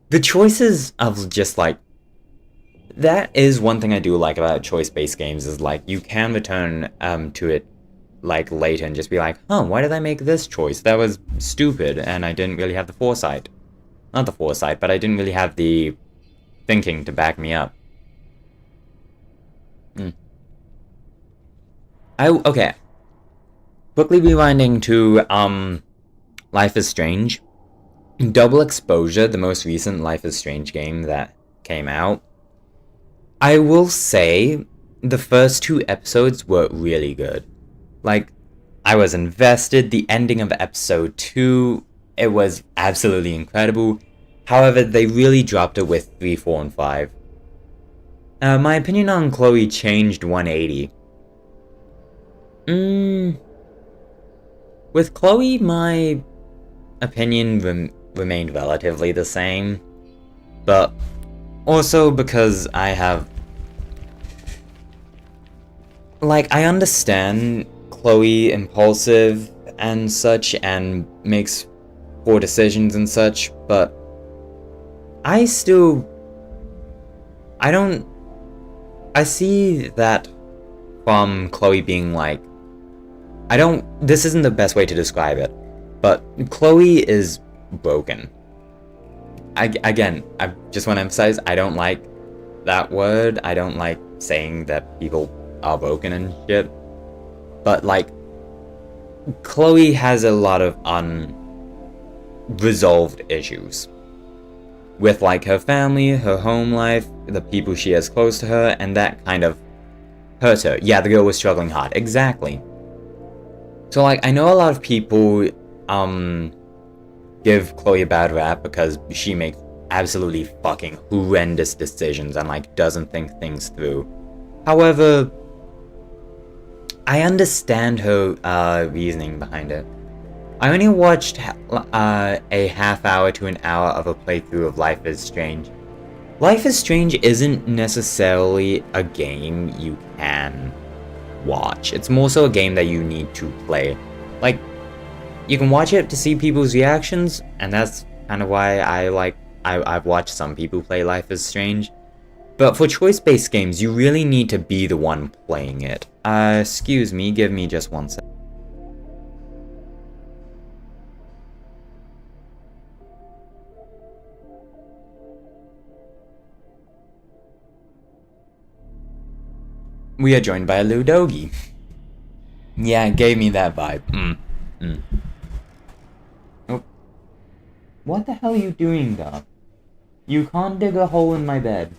The choices of just like, that is one thing I do like about choice-based games is like you can return to it like later and just be like, huh, why did I make this choice? That was stupid and I didn't really have the foresight. Not the foresight, but I didn't really have the thinking to back me up. Okay. Quickly rewinding to Life is Strange. Double Exposure, the most recent Life is Strange game that came out. I will say the first 2 episodes were really good. Like, I was invested. The ending of episode 2, it was absolutely incredible. However, they really dropped it with 3, 4, and 5. My opinion on Chloe changed 180. With Chloe, my opinion remained relatively the same. But also because I have... Like, I understand Chloe impulsive and such and makes poor decisions and such, but I see that from Chloe being like, this isn't the best way to describe it, but Chloe is broken. I just want to emphasize, I don't like that word. I don't like saying that people are broken and shit. But, like, Chloe has a lot of unresolved issues. With, like, her family, her home life, the people she has close to her, and that kind of hurts her. Yeah, the girl was struggling hard. Exactly. So, like, I know a lot of people, give Chloe a bad rap because she makes absolutely fucking horrendous decisions and, like, doesn't think things through. However, I understand her reasoning behind it. I only watched a half hour to an hour of a playthrough of Life is Strange. Life is Strange isn't necessarily a game you can watch. It's more so a game that you need to play. Like, you can watch it to see people's reactions, and that's kind of why I've watched some people play Life is Strange. But for choice-based games, you really need to be the one playing it. Excuse me, give me just 1 sec. We are joined by a Ludogi. Yeah, it gave me that vibe. Oh. What the hell are you doing, Doc? You can't dig a hole in my bed.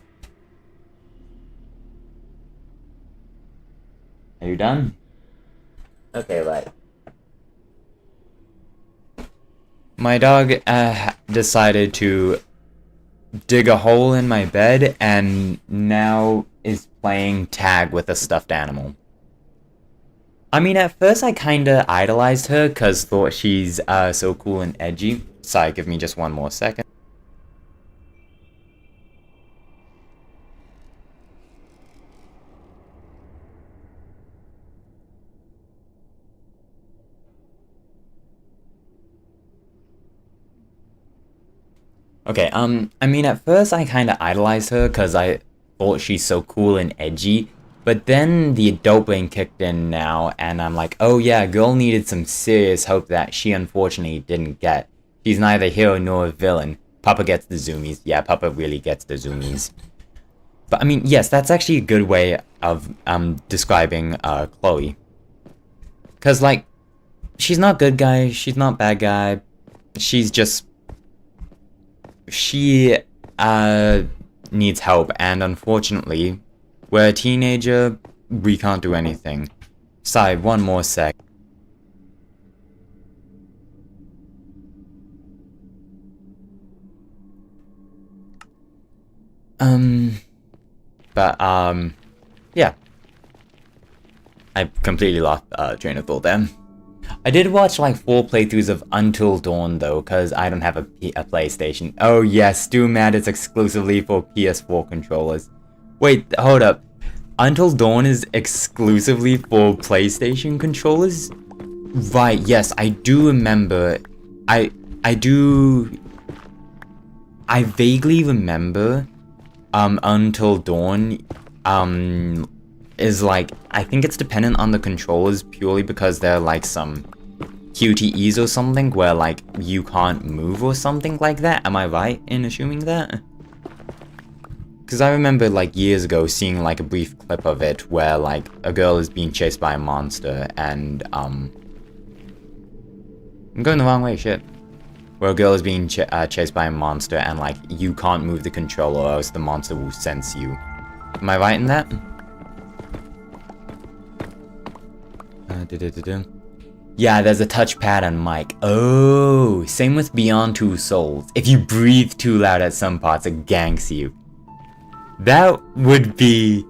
Are you done? Okay, right. My dog decided to dig a hole in my bed and now is playing tag with a stuffed animal. I mean, at first I kinda idolized her cause thought she's so cool and edgy. Sorry, give me just 1 more second. Okay, I mean, at first I kinda idolized her cause I thought she's so cool and edgy, but then the adult brain kicked in now, and I'm like, oh yeah, girl needed some serious hope that she unfortunately didn't get. She's neither hero nor a villain. Papa gets the zoomies. Yeah, Papa really gets the zoomies. But I mean, yes, that's actually a good way of describing Chloe. Cause like, she's not good guy, she's not bad guy, she's just she needs help, and unfortunately, we're a teenager, we can't do anything. Sorry, 1 more sec. Yeah. I completely lost train of thought then. I did watch like 4 playthroughs of Until Dawn though, cause I don't have a PlayStation. Oh yes, Doom Mad is exclusively for PS4 controllers. Wait, hold up. Until Dawn is exclusively for PlayStation controllers? Right, yes, I do remember. I vaguely remember Until Dawn is like, I think it's dependent on the controllers purely because they're like some QTEs or something where like you can't move or something like that. Am I right in assuming that? Because I remember like years ago seeing like a brief clip of it where like a girl is being chased by a monster and I'm going the wrong way, shit. Where a girl is being chased by a monster and like you can't move the controller or else the monster will sense you. Am I right in that? Yeah, there's a touchpad on mic. Oh, same with Beyond Two Souls. If you breathe too loud at some parts, it ganks you. That would be...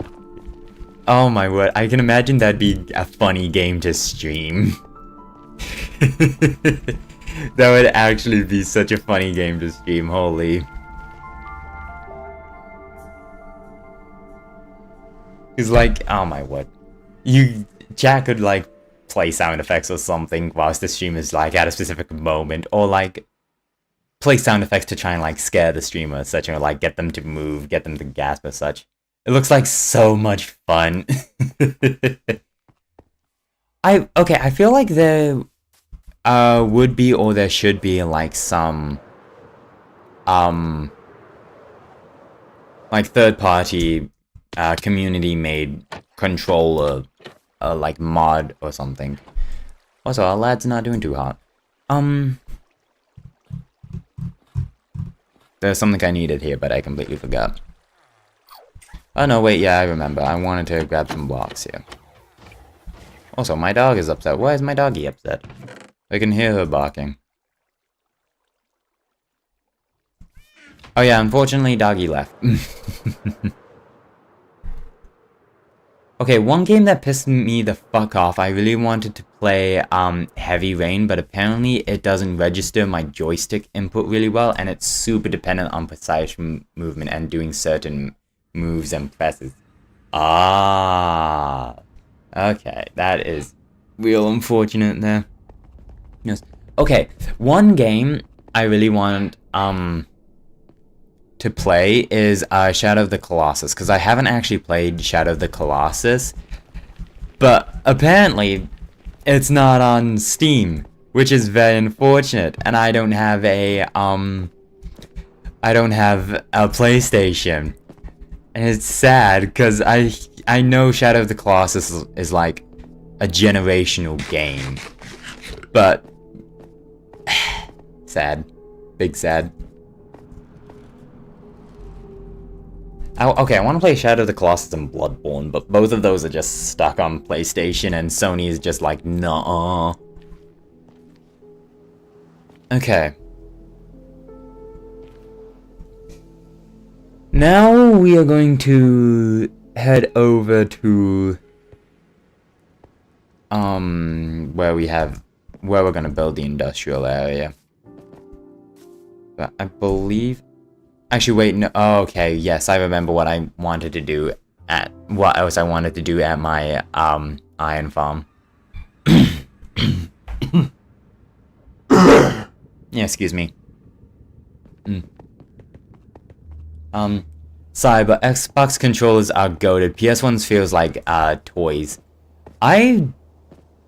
Oh my word, I can imagine that'd be a funny game to stream. That would actually be such a funny game to stream, holy. It's like, oh my word. Chat could like play sound effects or something whilst the stream is like at a specific moment, or like play sound effects to try and like scare the streamer, such or like get them to move, get them to gasp or such. It looks like so much fun. I feel like there would be or there should be like some like third party community made controller like mod or something. Also, our lad's not doing too hot. There's something I needed here, but I completely forgot. Oh no, wait, yeah, I remember. I wanted to grab some blocks here. Also, my dog is upset. Why is my doggy upset? I can hear her barking. Oh yeah, unfortunately, doggy left. Okay, one game that pissed me the fuck off, I really wanted to play Heavy Rain, but apparently it doesn't register my joystick input really well, and it's super dependent on precise movement and doing certain moves and presses. Ah, okay, that is real unfortunate there. Yes. Okay, one game I really want to play is Shadow of the Colossus, because I haven't actually played Shadow of the Colossus, but apparently it's not on Steam, which is very unfortunate, and I don't have a PlayStation, and it's sad because I know Shadow of the Colossus is like a generational game, but sad, big sad. Okay, I want to play Shadow of the Colossus and Bloodborne, but both of those are just stuck on PlayStation, and Sony is just like, nah. Okay. Now we are going to head over to where we're gonna build the industrial area. But I believe. Actually, wait, no. Oh, okay, yes, I remember what I wanted to do at my iron farm. Yeah, excuse me. Sorry, but Xbox controllers are goated. PS1s feels like toys. I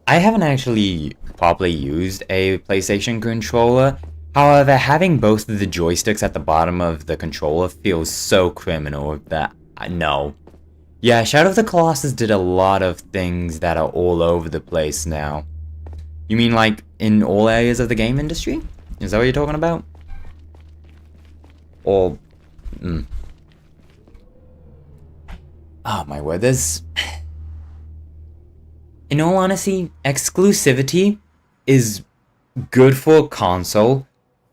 haven't actually properly used a PlayStation controller. However, having both of the joysticks at the bottom of the controller feels so criminal that no. Yeah, Shadow of the Colossus did a lot of things that are all over the place now. You mean like in all areas of the game industry? Is that what you're talking about? Or oh my word, there's in all honesty, exclusivity is good for console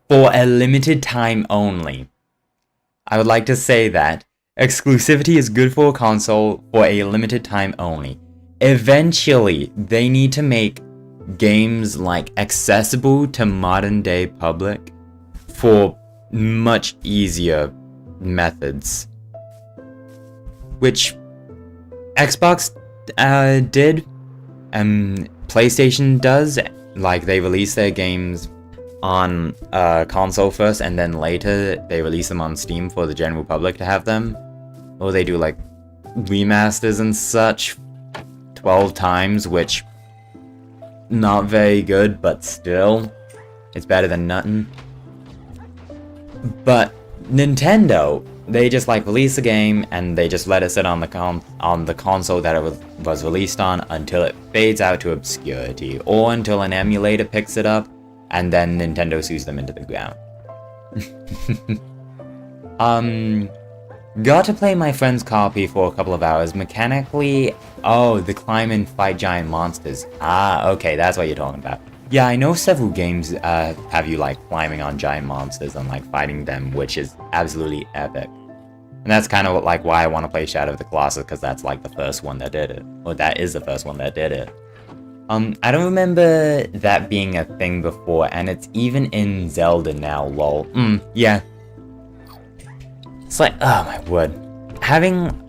for a limited time only. I would like to say that exclusivity is good for a console for a limited time only. Eventually, they need to make games like accessible to modern day public for much easier methods, which Xbox did and PlayStation does. Like, they release their games on console first, and then later they release them on Steam for the general public to have them. Or they do like remasters and such 12 times, which not very good, but still it's better than nothing. But Nintendo, they just like release a game and they just let it sit on the console that it was released on until it fades out to obscurity, or until an emulator picks it up and then Nintendo sues them into the ground. Got to play my friend's copy for a couple of hours. Mechanically, oh, the climb and fight giant monsters. Ah, okay, that's what you're talking about. Yeah, I know several games have you like climbing on giant monsters and like fighting them, which is absolutely epic. And that's kind of like why I want to play Shadow of the Colossus, because that's like the first one that did it. Or that is the first one that did it. I don't remember that being a thing before, and it's even in Zelda now, lol. Yeah. It's like, oh my word.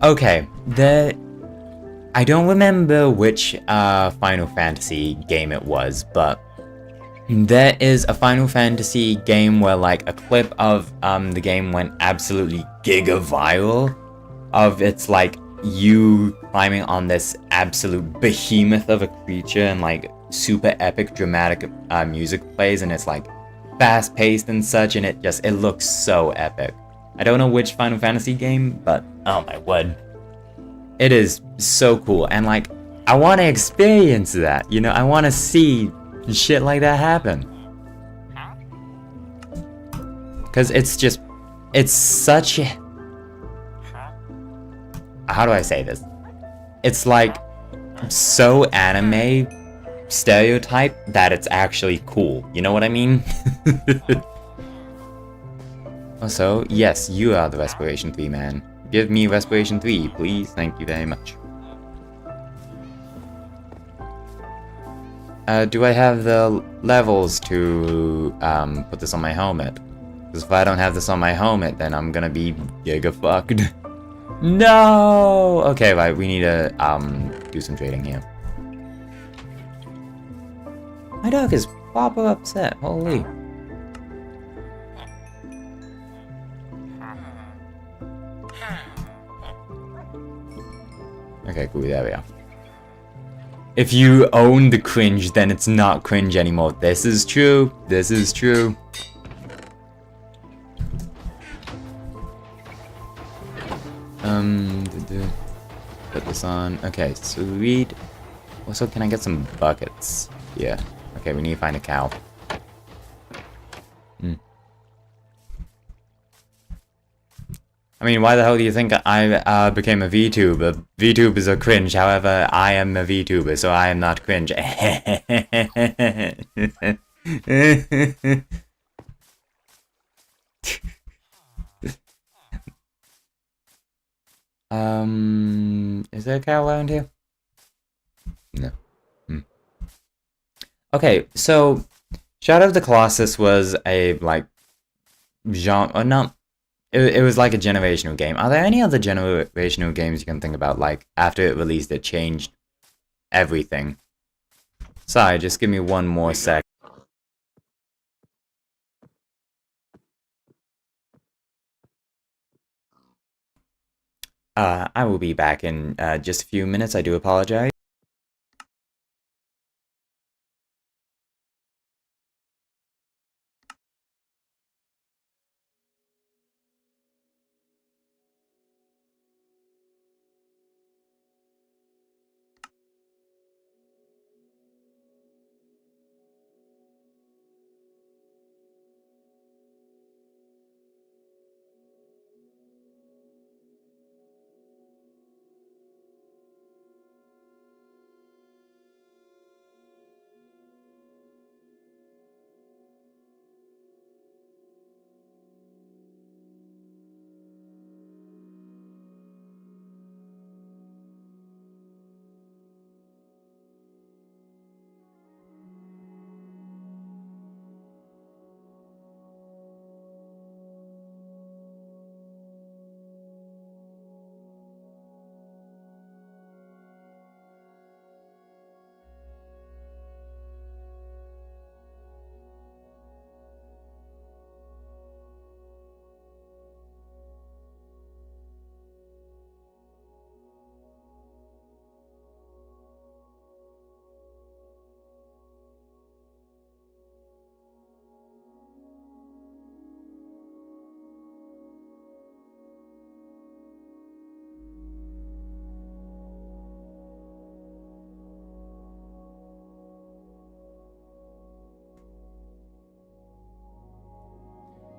Okay, I don't remember which Final Fantasy game it was, but there is a Final Fantasy game where like a clip of the game went absolutely giga viral, of it's like you climbing on this absolute behemoth of a creature, and like super epic dramatic music plays, and it's like fast paced and such, and it looks so epic. I don't know which Final Fantasy game, but oh my word, it is so cool. And like, I want to experience that, you know, I want to see shit like that happen, because it's such, how do I say this? It's like so anime stereotype that it's actually cool. You know what I mean? Also, yes, you are the Respiration 3 man. Give me Respiration 3, please. Thank you very much. do I have the levels to put this on my helmet? Because if I don't have this on my helmet, then I'm gonna be giga fucked. No! Okay, right, we need to do some trading here. My dog is proper upset, holy. Okay, cool, there we are. If you own the cringe, then it's not cringe anymore. This is true. This is true. Put this on. Okay, sweet. Also, can I get some buckets? Yeah. Okay, we need to find a cow. I mean, why the hell do you think I became a VTuber? VTubers are cringe, however, I am a VTuber, so I am not cringe. Is there a cow around here? No. Okay, so Shadow of the Colossus was a, like, genre, or not. It was like a generational game. Are there any other generational games you can think about, like, after it released, it changed everything? Sorry, just give me one more sec. I will be back in just a few minutes. I do apologize.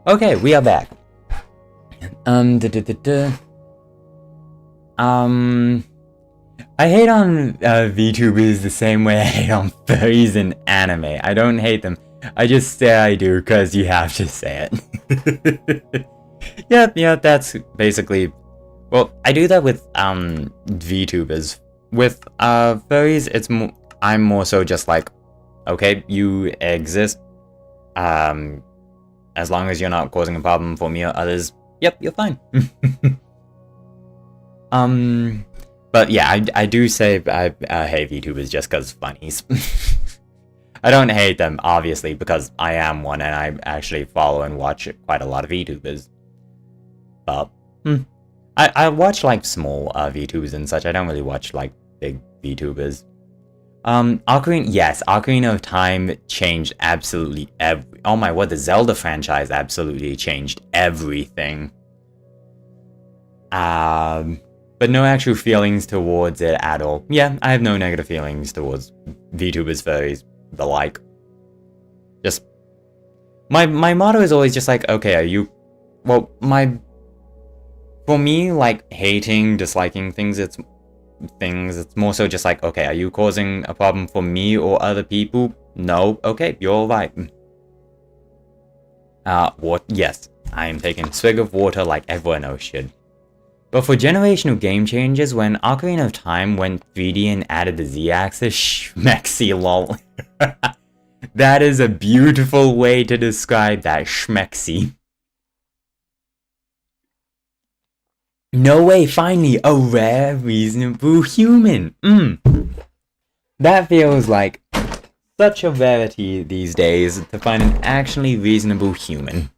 Okay, we are back. I hate on VTubers the same way I hate on furries in anime. I don't hate them. I just say I do because you have to say it. Yeah, that's basically... Well, I do that with VTubers. With furries, it's I'm more so just like, okay, you exist. As long as you're not causing a problem for me or others, yep, you're fine. But yeah, I do say I hate VTubers just because funnies. I don't hate them, obviously, because I am one and I actually follow and watch quite a lot of VTubers. But, I watch, like, small VTubers and such. I don't really watch, like, big VTubers. Ocarina of Time changed absolutely oh my word, the Zelda franchise absolutely changed everything. But no actual feelings towards it at all. Yeah, I have no negative feelings towards VTubers, furries, the like. Just, my motto is always just like, okay, are you, well, for me, like, hating, disliking things, it's more so just like, okay, are you causing a problem for me or other people? No, okay, you're right. Yes, I am taking a swig of water like everyone else should. But for generational game changes, when Ocarina of Time went 3D and added the Z-axis, schmexy lol. That is a beautiful way to describe that, schmexy. No way, finally, a rare, reasonable human. That feels like such a rarity these days to find an actually reasonable human.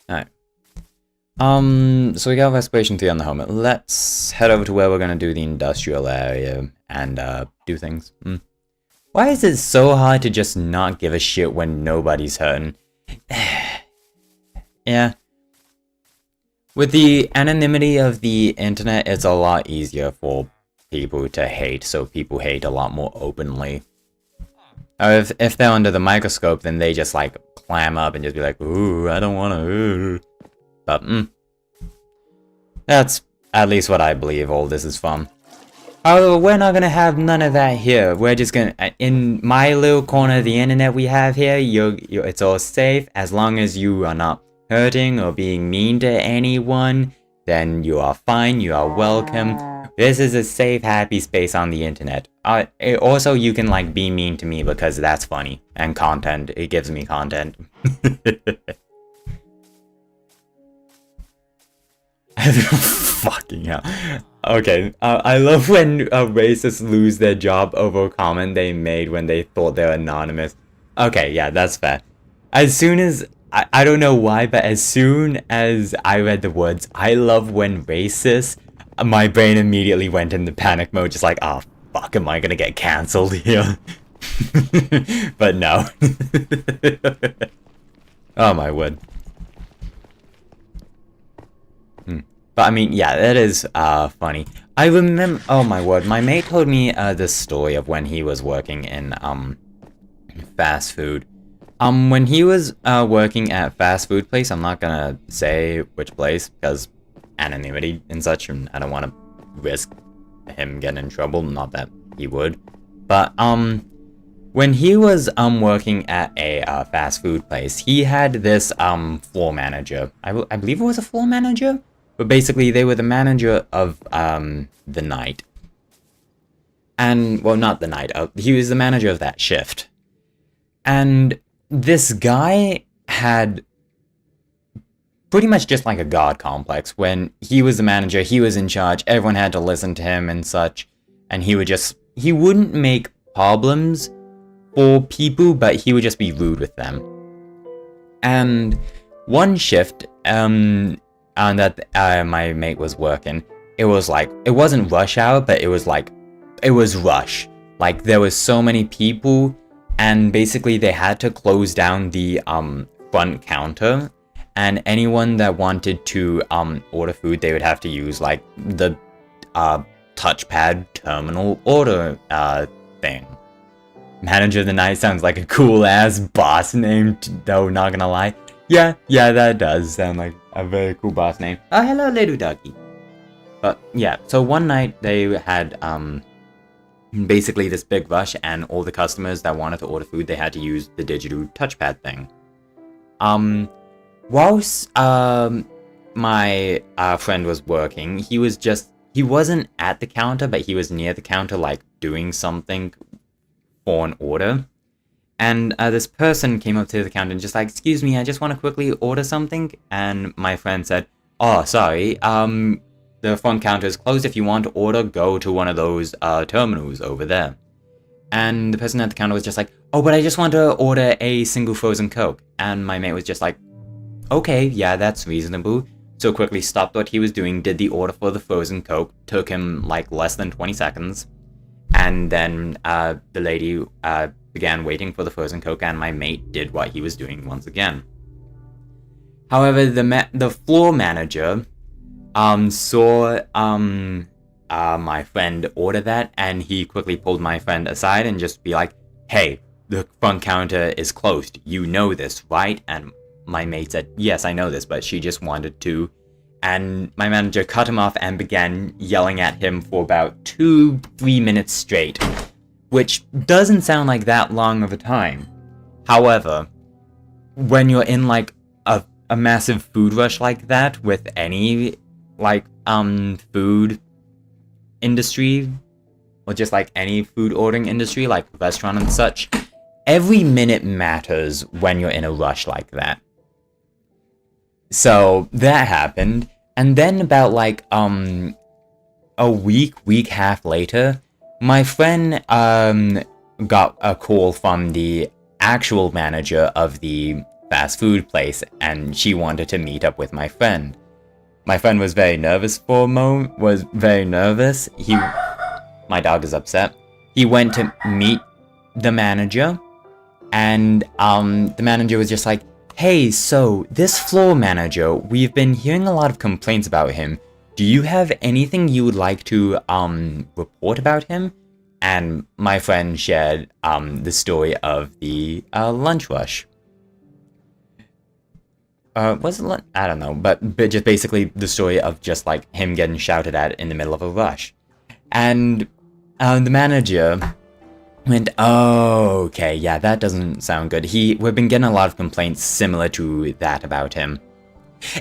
Alright. So we got Respiration 3 on the helmet. Let's head over to where we're gonna do the industrial area and do things. Why is it so hard to just not give a shit when nobody's hurting? Yeah. With the anonymity of the internet, it's a lot easier for people to hate, so people hate a lot more openly. If they're under the microscope, then they just like clam up and just be like, ooh, I don't wanna, But, that's at least what I believe all this is from. However, we're not gonna have none of that here. We're just gonna, in my little corner of the internet we have here, it's all safe. As long as you are not hurting or being mean to anyone, then you are fine, you are welcome. This is a safe, happy space on the internet. Also, you can like be mean to me because that's funny. And content, it gives me content. Fucking hell. Okay, I love when racists lose their job over a comment they made when they thought they were anonymous. Okay, yeah, that's fair. As soon as, I don't know why, but as soon as I read the words, I love when racist, my brain immediately went into panic mode, just like, oh, fuck, am I gonna get cancelled here? But no. Oh my word. But I mean, yeah, that is funny. I remember, oh my word, my mate told me this story of when he was working in fast food. When he was working at fast food place, I'm not gonna say which place because anonymity and such, and I don't want to risk him getting in trouble. Not that he would, but when he was working at a fast food place, he had this floor manager. I believe it was a floor manager. But basically, they were the manager of the night. And, well, not the night. He was the manager of that shift. And this guy had pretty much just like a god complex. When he was the manager, he was in charge, everyone had to listen to him and such. And he wouldn't make problems for people, but he would just be rude with them. And one shift, and that my mate was working, it was like, it wasn't rush hour, but it was like, it was rush. Like, there was so many people, and basically they had to close down the front counter, and anyone that wanted to order food, they would have to use like the touchpad terminal order thing. Manager of the night sounds like a cool ass boss name, though, not gonna lie. Yeah, that does sound like a very cool boss name. Oh, hello, little doggy. But yeah, so one night they had basically this big rush, and all the customers that wanted to order food, they had to use the digital touchpad thing. Whilst my friend was working, he wasn't at the counter, but he was near the counter, like doing something for an order. And this person came up to the counter and just like, excuse me, I just want to quickly order something. And my friend said, oh, sorry, the front counter is closed. If you want to order, go to one of those terminals over there. And the person at the counter was just like, oh, but I just want to order a single frozen Coke. And my mate was just like, okay, yeah, that's reasonable. So quickly stopped what he was doing, did the order for the frozen Coke, took him like less than 20 seconds. And then the lady began waiting for the frozen Coke, and my mate did what he was doing once again. However, the floor manager saw my friend order that, and he quickly pulled my friend aside and just be like, hey, the front counter is closed. You know this, right? And my mate said, yes, I know this, but she just wanted to and my manager cut him off and began yelling at him for about 2-3 minutes straight, which doesn't sound like that long of a time. However, when you're in like a massive food rush like that with any like food industry, or just like any food ordering industry like restaurant and such, every minute matters when you're in a rush like that. So that happened, and then about like a week half later, my friend got a call from the actual manager of the fast food place, and she wanted to meet up with my friend. My friend was very nervous for a moment, my dog is upset. He went to meet the manager, and the manager was just like, hey, so this floor manager, we've been hearing a lot of complaints about him. Do you have anything you would like to report about him? And my friend shared the story of the lunch rush. Was it lunch? I don't know, but just basically the story of just like him getting shouted at in the middle of a rush. And the manager went, oh, okay, yeah, that doesn't sound good. We've been getting a lot of complaints similar to that about him.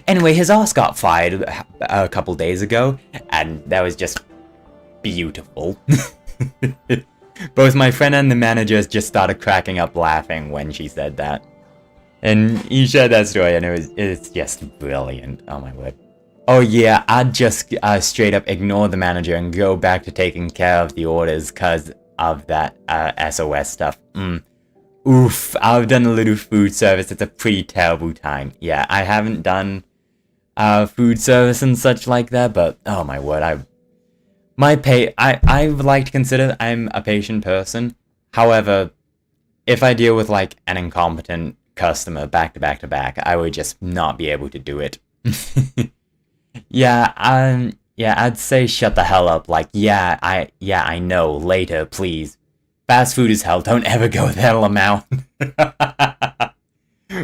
Anyway, his ass got fired a couple days ago, and that was just beautiful. Both my friend and the managers just started cracking up laughing when she said that. And he shared that story, and it's just brilliant. Oh my word. Oh yeah, I'd just straight up ignore the manager and go back to taking care of the orders because of that SOS stuff. Oof, I've done a little food service. It's a pretty terrible time. Yeah, I haven't done food service and such like that, but oh my word, I would like to consider I'm a patient person. However, if I deal with like an incompetent customer back to back to back, I would just not be able to do it. Yeah, I'd say shut the hell up. Like, yeah, I know. Later, please. Fast food is hell. Don't ever go there, Lamau.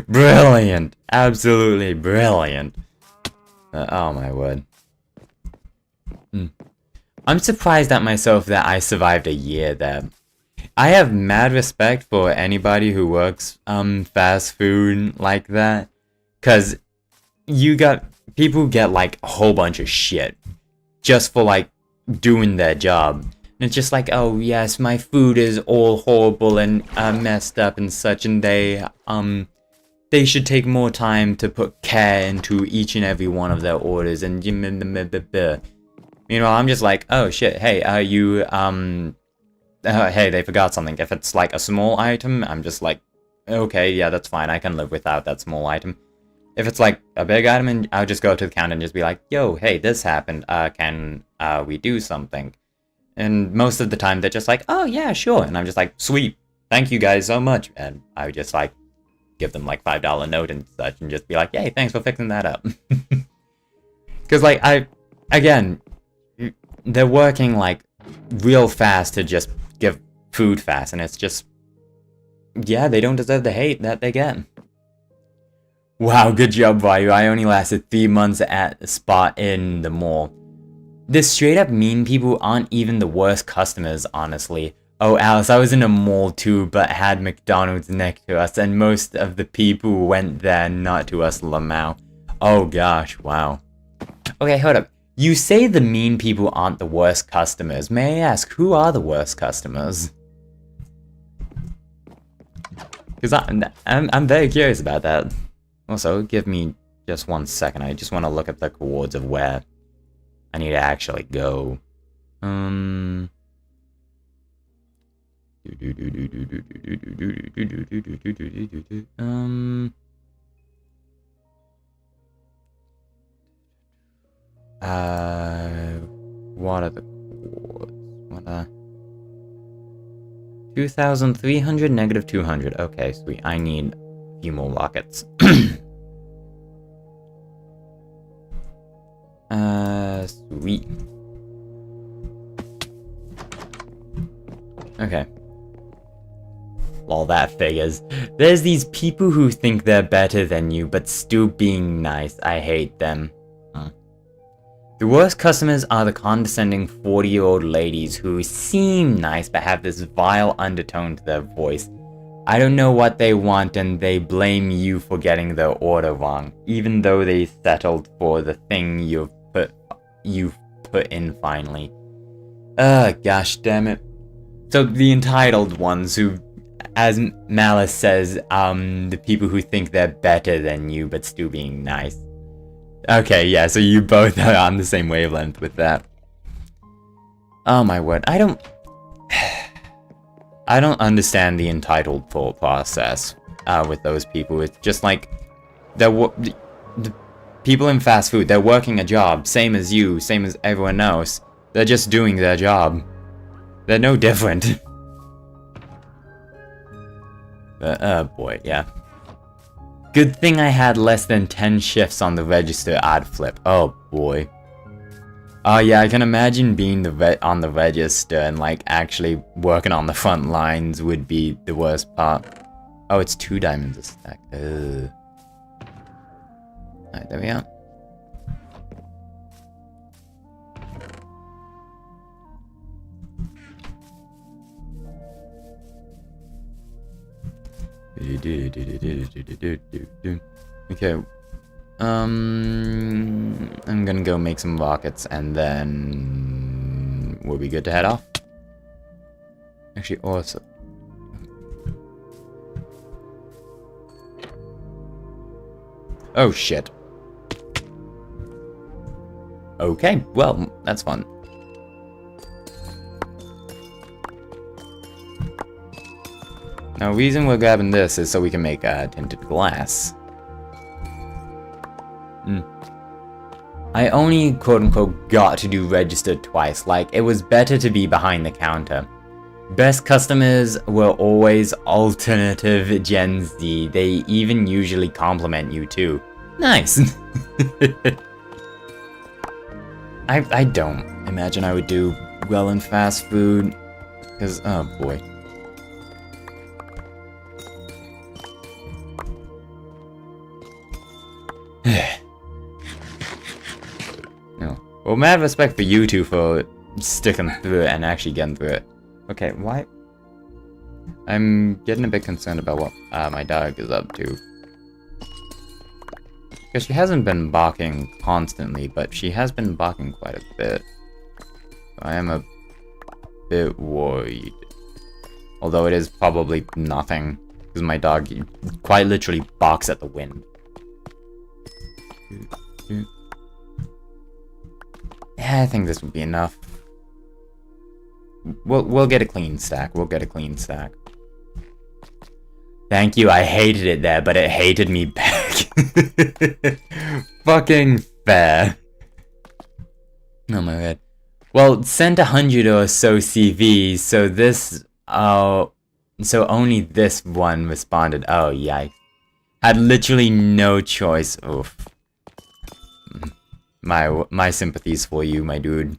Brilliant. Absolutely brilliant. Oh my word. I'm surprised at myself that I survived a year there. I have mad respect for anybody who works fast food like that, cause people get like a whole bunch of shit just for like doing their job. And it's just like, oh yes, my food is all horrible and messed up and such, and they should take more time to put care into each and every one of their orders, and meanwhile I'm just like, oh shit, hey, hey, they forgot something. If it's like a small item, I'm just like, okay, yeah, that's fine, I can live without that small item. If it's like a big item, and I'll just go to the counter and just be like, yo, hey, this happened, can we do something? And most of the time they're just like, oh yeah, sure, and I'm just like, sweet, thank you guys so much, and I would just like give them like $5 note and such, and just be like, hey, thanks for fixing that up. Because like, again, they're working like real fast to just give food fast, and it's just, yeah, they don't deserve the hate that they get. Wow, good job, Vayu. I only lasted 3 months at a spot in the mall. The straight up mean people aren't even the worst customers, honestly. Oh, Alice, I was in a mall too, but had McDonald's next to us, and most of the people went there, not to us, Lamau. Oh gosh, wow. Okay, hold up. You say the mean people aren't the worst customers. May I ask, who are the worst customers? Because I'm very curious about that. Also, give me just 1 second. I just want to look at the coords of where I need to actually go. What are the coords? What are... 2,300, negative 200. Okay, sweet. I need a few more rockets. Sweet. Okay. Lol, that figures. There's these people who think they're better than you, but still being nice. I hate them. The worst customers are the condescending 40-year-old ladies who seem nice but have this vile undertone to their voice. I don't know what they want and they blame you for getting their order wrong, even though they settled for the thing you've put in finally. Gosh damn it. So the entitled ones who, as Malice says, the people who think they're better than you but still being nice. Okay, yeah, so you both are on the same wavelength with that. Oh my word, I don't understand the entitled thought process with those people. It's just like the people in fast food, they're working a job, same as you, same as everyone else. They're just doing their job. They're no different. But, oh boy, yeah. Good thing I had less than 10 shifts on the register ad flip. Oh boy. Oh yeah, I can imagine being on the register and like actually working on the front lines would be the worst part. Oh, it's 2 diamonds a stack. Ugh. Alright, there we are. Okay. I'm gonna go make some rockets and then we'll be good to head off. Actually, also. Oh shit. Okay, well, that's fun. Now, the reason we're grabbing this is so we can make tinted glass. I only quote-unquote got to do registered twice, like, it was better to be behind the counter. Best customers were always alternative Gen Z, they even usually compliment you too. Nice! I don't imagine I would do well in fast food, because, oh boy. No. Well, mad respect for you two for sticking through it and actually getting through it. Okay, why? I'm getting a bit concerned about what my dog is up to. Because she hasn't been barking constantly, but she has been barking quite a bit. I am a bit worried. Although it is probably nothing, because my dog quite literally barks at the wind. Yeah, I think this would be enough. We'll get a clean stack. We'll get a clean stack. Thank you. I hated it there, but it hated me back. Fucking fair. Oh my god. Well, sent 100 or so CVs, so this so only this one responded. Oh yikes. Had literally no choice. Oof. My sympathies for you, my dude.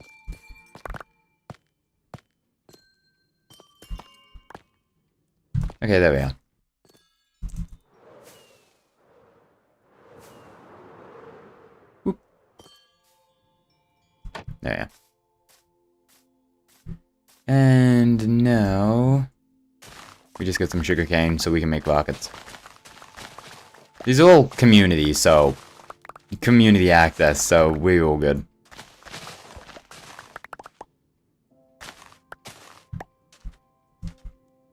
Okay, there we are. Oop. There we are. And now we just get some sugarcane so we can make rockets. These are all community, so community access, so we're all good.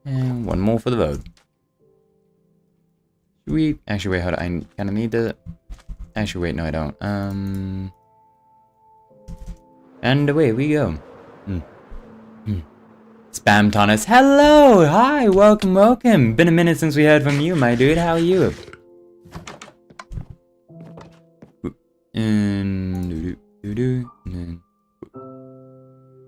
And one more for the road. Should we actually wait? Hold on, I kinda need to. Actually, wait, no, I don't. And away we go. Spam Thomas, hello, hi, welcome, welcome. Been a minute since we heard from you, my dude. How are you?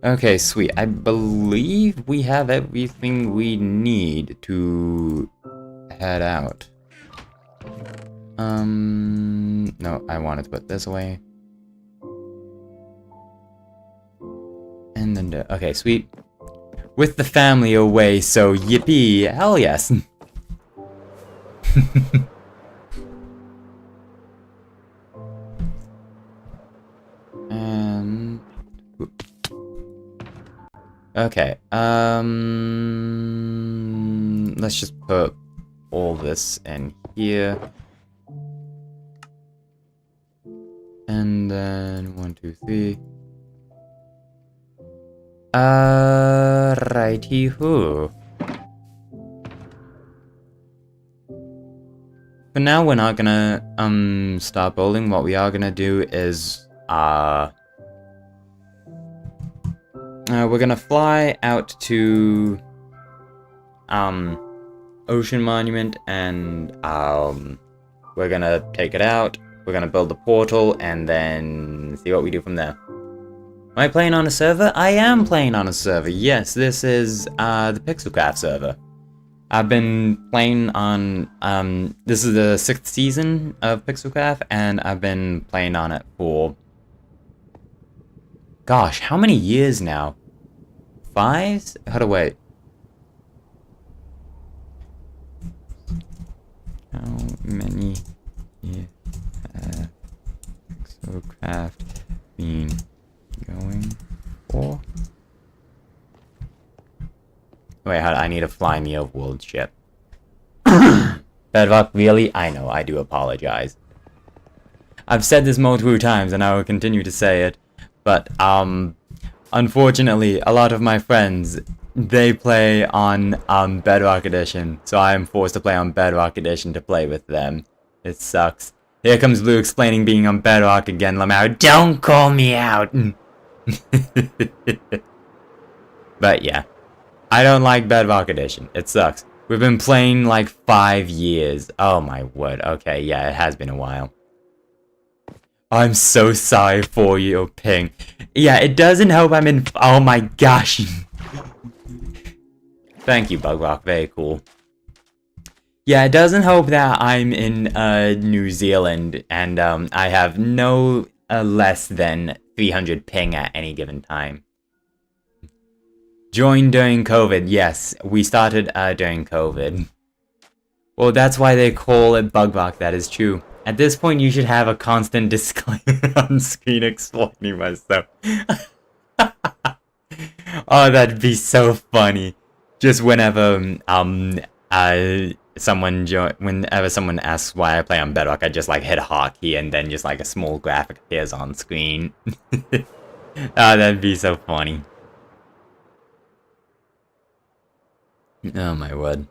Okay, sweet. I believe we have everything we need to head out. No, I wanted to put this away. And then, okay, sweet. With the family away, so yippee, hell yes. And Okay, let's just put all this in here. And then 1, 2, 3. Righty-hoo. For now, we're not gonna, start building. What we are gonna do is, we're gonna fly out to, Ocean Monument, and, we're gonna take it out. We're gonna build the portal, and then see what we do from there. Am I playing on a server? I am playing on a server. Yes, this is, the Pixelcraft server. I've been playing on, this is the 6th season of Pixelcraft, and I've been playing on it for, gosh, how many years now? 5? How to wait? How many years have Pixelcraft been going for? Wait, I need to fly me a world ship. Bedrock, really? I know, I do apologize. I've said this multiple times, and I will continue to say it, but, unfortunately, a lot of my friends, they play on, Bedrock Edition, so I am forced to play on Bedrock Edition to play with them. It sucks. Here comes Blue explaining being on Bedrock again, Lamau. Don't call me out! But yeah. I don't like Bedrock Edition. It sucks. We've been playing like 5 years. Oh my word. Okay, yeah, it has been a while. I'm so sorry for your ping. Yeah, it doesn't help I'm in... Oh my gosh. Thank you, Bugrock. Very cool. Yeah, it doesn't help that I'm in New Zealand, and I have no less than 300 ping at any given time. Joined during COVID. Yes, we started during COVID. Well, that's why they call it Bugrock. That is true. At this point, you should have a constant disclaimer on screen explaining myself. Oh, that'd be so funny. Just whenever whenever someone asks why I play on Bedrock, I just like hit a hotkey and then just like a small graphic appears on screen. Oh, that'd be so funny. Oh my word.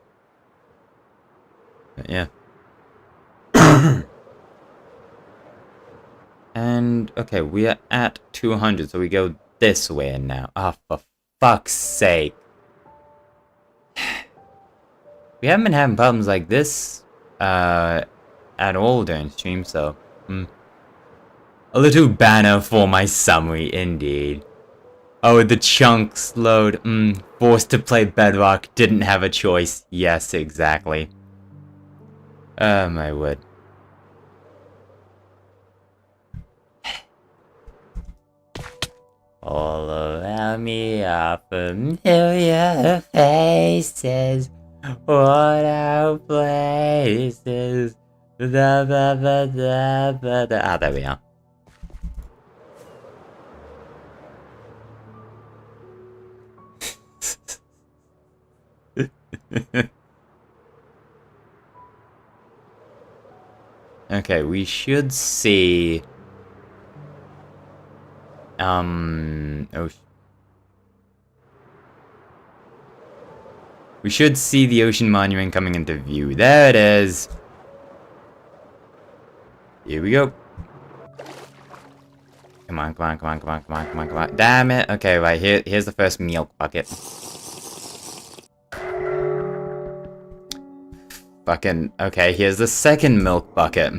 But yeah. And, okay, we are at 200, so we go this way now. Oh, for fuck's sake. We haven't been having problems like this, at all during stream, so, A little banner for my summary, indeed. Oh, the chunks load. Forced to play Bedrock. Didn't have a choice. Yes, exactly. Oh, my word. All around me are familiar faces. What out places. Da, da, da, da, da, da. Ah, there we are. Okay, we should see... we should see the Ocean Monument coming into view. There it is! Here we go. Come on, come on, come on, come on, come on, come on, come on. Damn it! Okay, right, here's the first milk bucket. Fucking... Okay, here's the second milk bucket.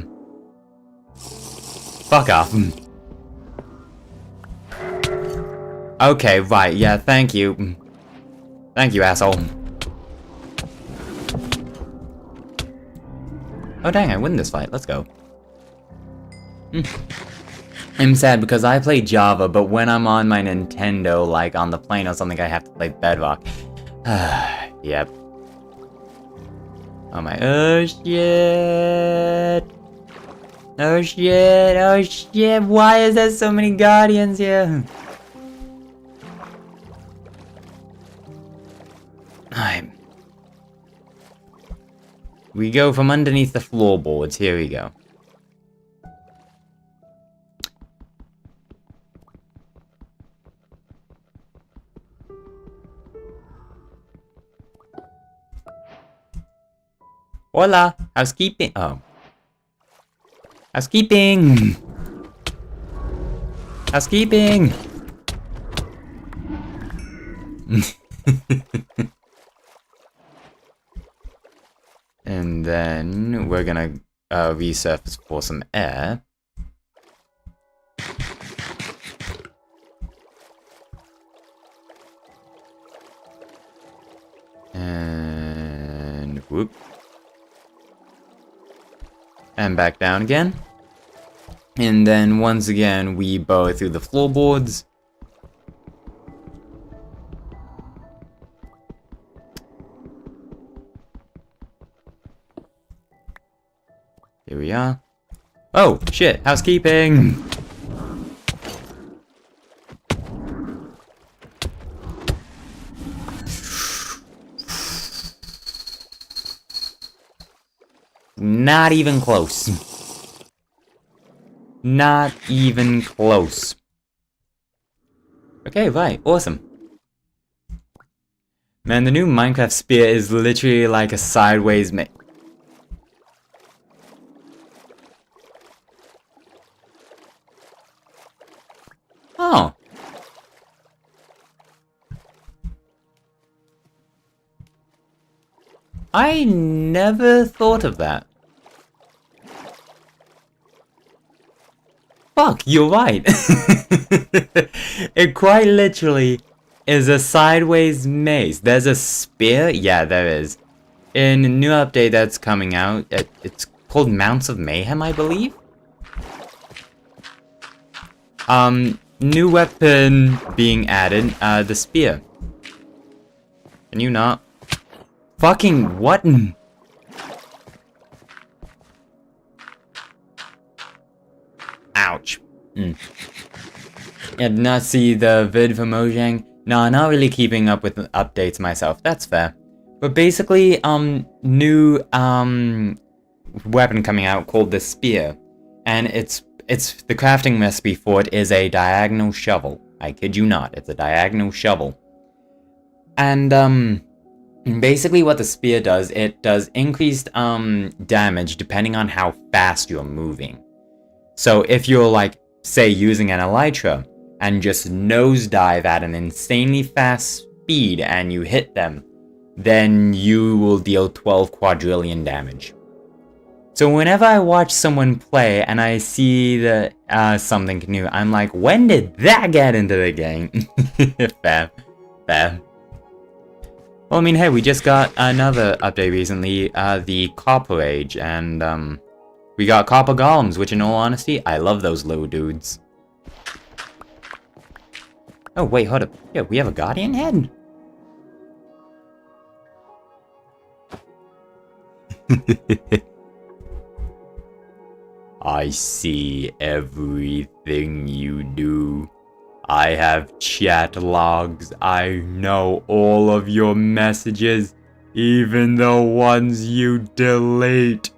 Fuck off. Okay, right, yeah, thank you. Thank you, asshole. Oh dang, I win this fight, let's go. I'm sad because I play Java, but when I'm on my Nintendo, like on the plane or something, I have to play Bedrock. Yep. Oh my... Oh shit! Oh shit! Oh shit! Why is there so many guardians here? We go from underneath the floorboards. Here we go. Hola! Housekeeping! Oh. Housekeeping! Housekeeping! And then we're gonna resurface for some air. And whoop. And back down again. And then once again we burrow through the floorboards. Here we are. Oh, shit, housekeeping! Not even close. Not even close. Okay, right, awesome. Man, the new Minecraft spear is literally like a sideways Oh. I never thought of that. Fuck, you're right. It quite literally is a sideways maze. There's a spear? Yeah, there is. In a new update that's coming out, it's called Mounts of Mayhem, I believe? New weapon being added, the spear. Can you not? Fucking what? Ouch. I did not see the vid for Mojang. Nah, not really keeping up with the updates myself. That's fair. But basically, new, weapon coming out called the spear. And it's the crafting recipe for it is a diagonal shovel. I kid you not, it's a diagonal shovel. And, basically what the spear does, it does increased, damage depending on how fast you're moving. So if you're, like, say, using an elytra, and just nosedive at an insanely fast speed and you hit them, then you will deal 12 quadrillion damage. So whenever I watch someone play and I see the, something new, I'm like, when did that get into the game? Fair. Fair. Well, I mean, hey, we just got another update recently, the Copper Age, and, we got Copper Golems, which in all honesty, I love those little dudes. Oh, wait, hold up. Yeah, we have a Guardian head? I see everything you do. I have chat logs. I know all of your messages, even the ones you delete.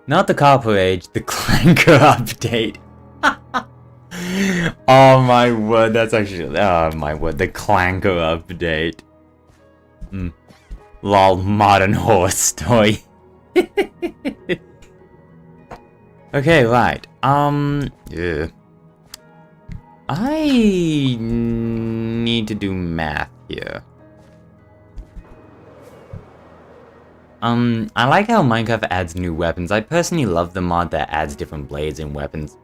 Not the Copper Age, the Clanker update. Oh my word, that's actually, oh my word, the Clanker update. Lol, modern horror story. Okay, right, yeah. I need to do math here. I like how Minecraft adds new weapons. I personally love the mod that adds different blades and weapons.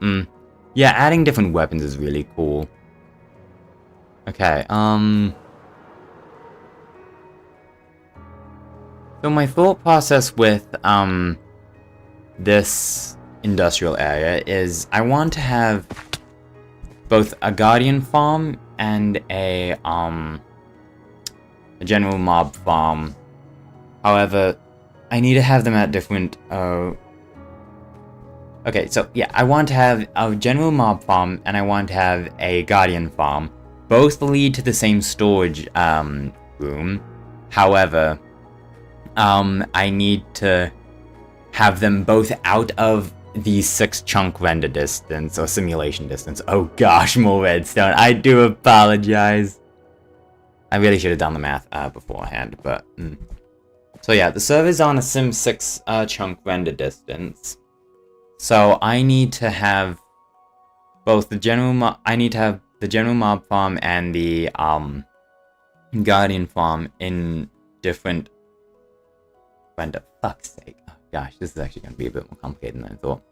Yeah, adding different weapons is really cool. Okay, so my thought process with, this industrial area is I want to have both a Guardian farm and a general mob farm. However, I need to have them at different, Okay, so yeah, I want to have a general mob farm and I want to have a guardian farm. Both lead to the same storage room. However, I need to have them both out of the 6 chunk render distance or simulation distance. Oh gosh, more redstone. I do apologize. I really should have done the math beforehand, but so yeah, the server's on a sim 6 chunk render distance. So I need to have both the general mob farm and the guardian farm in different render. Fuck's sake. Oh gosh, this is actually gonna be a bit more complicated than I thought.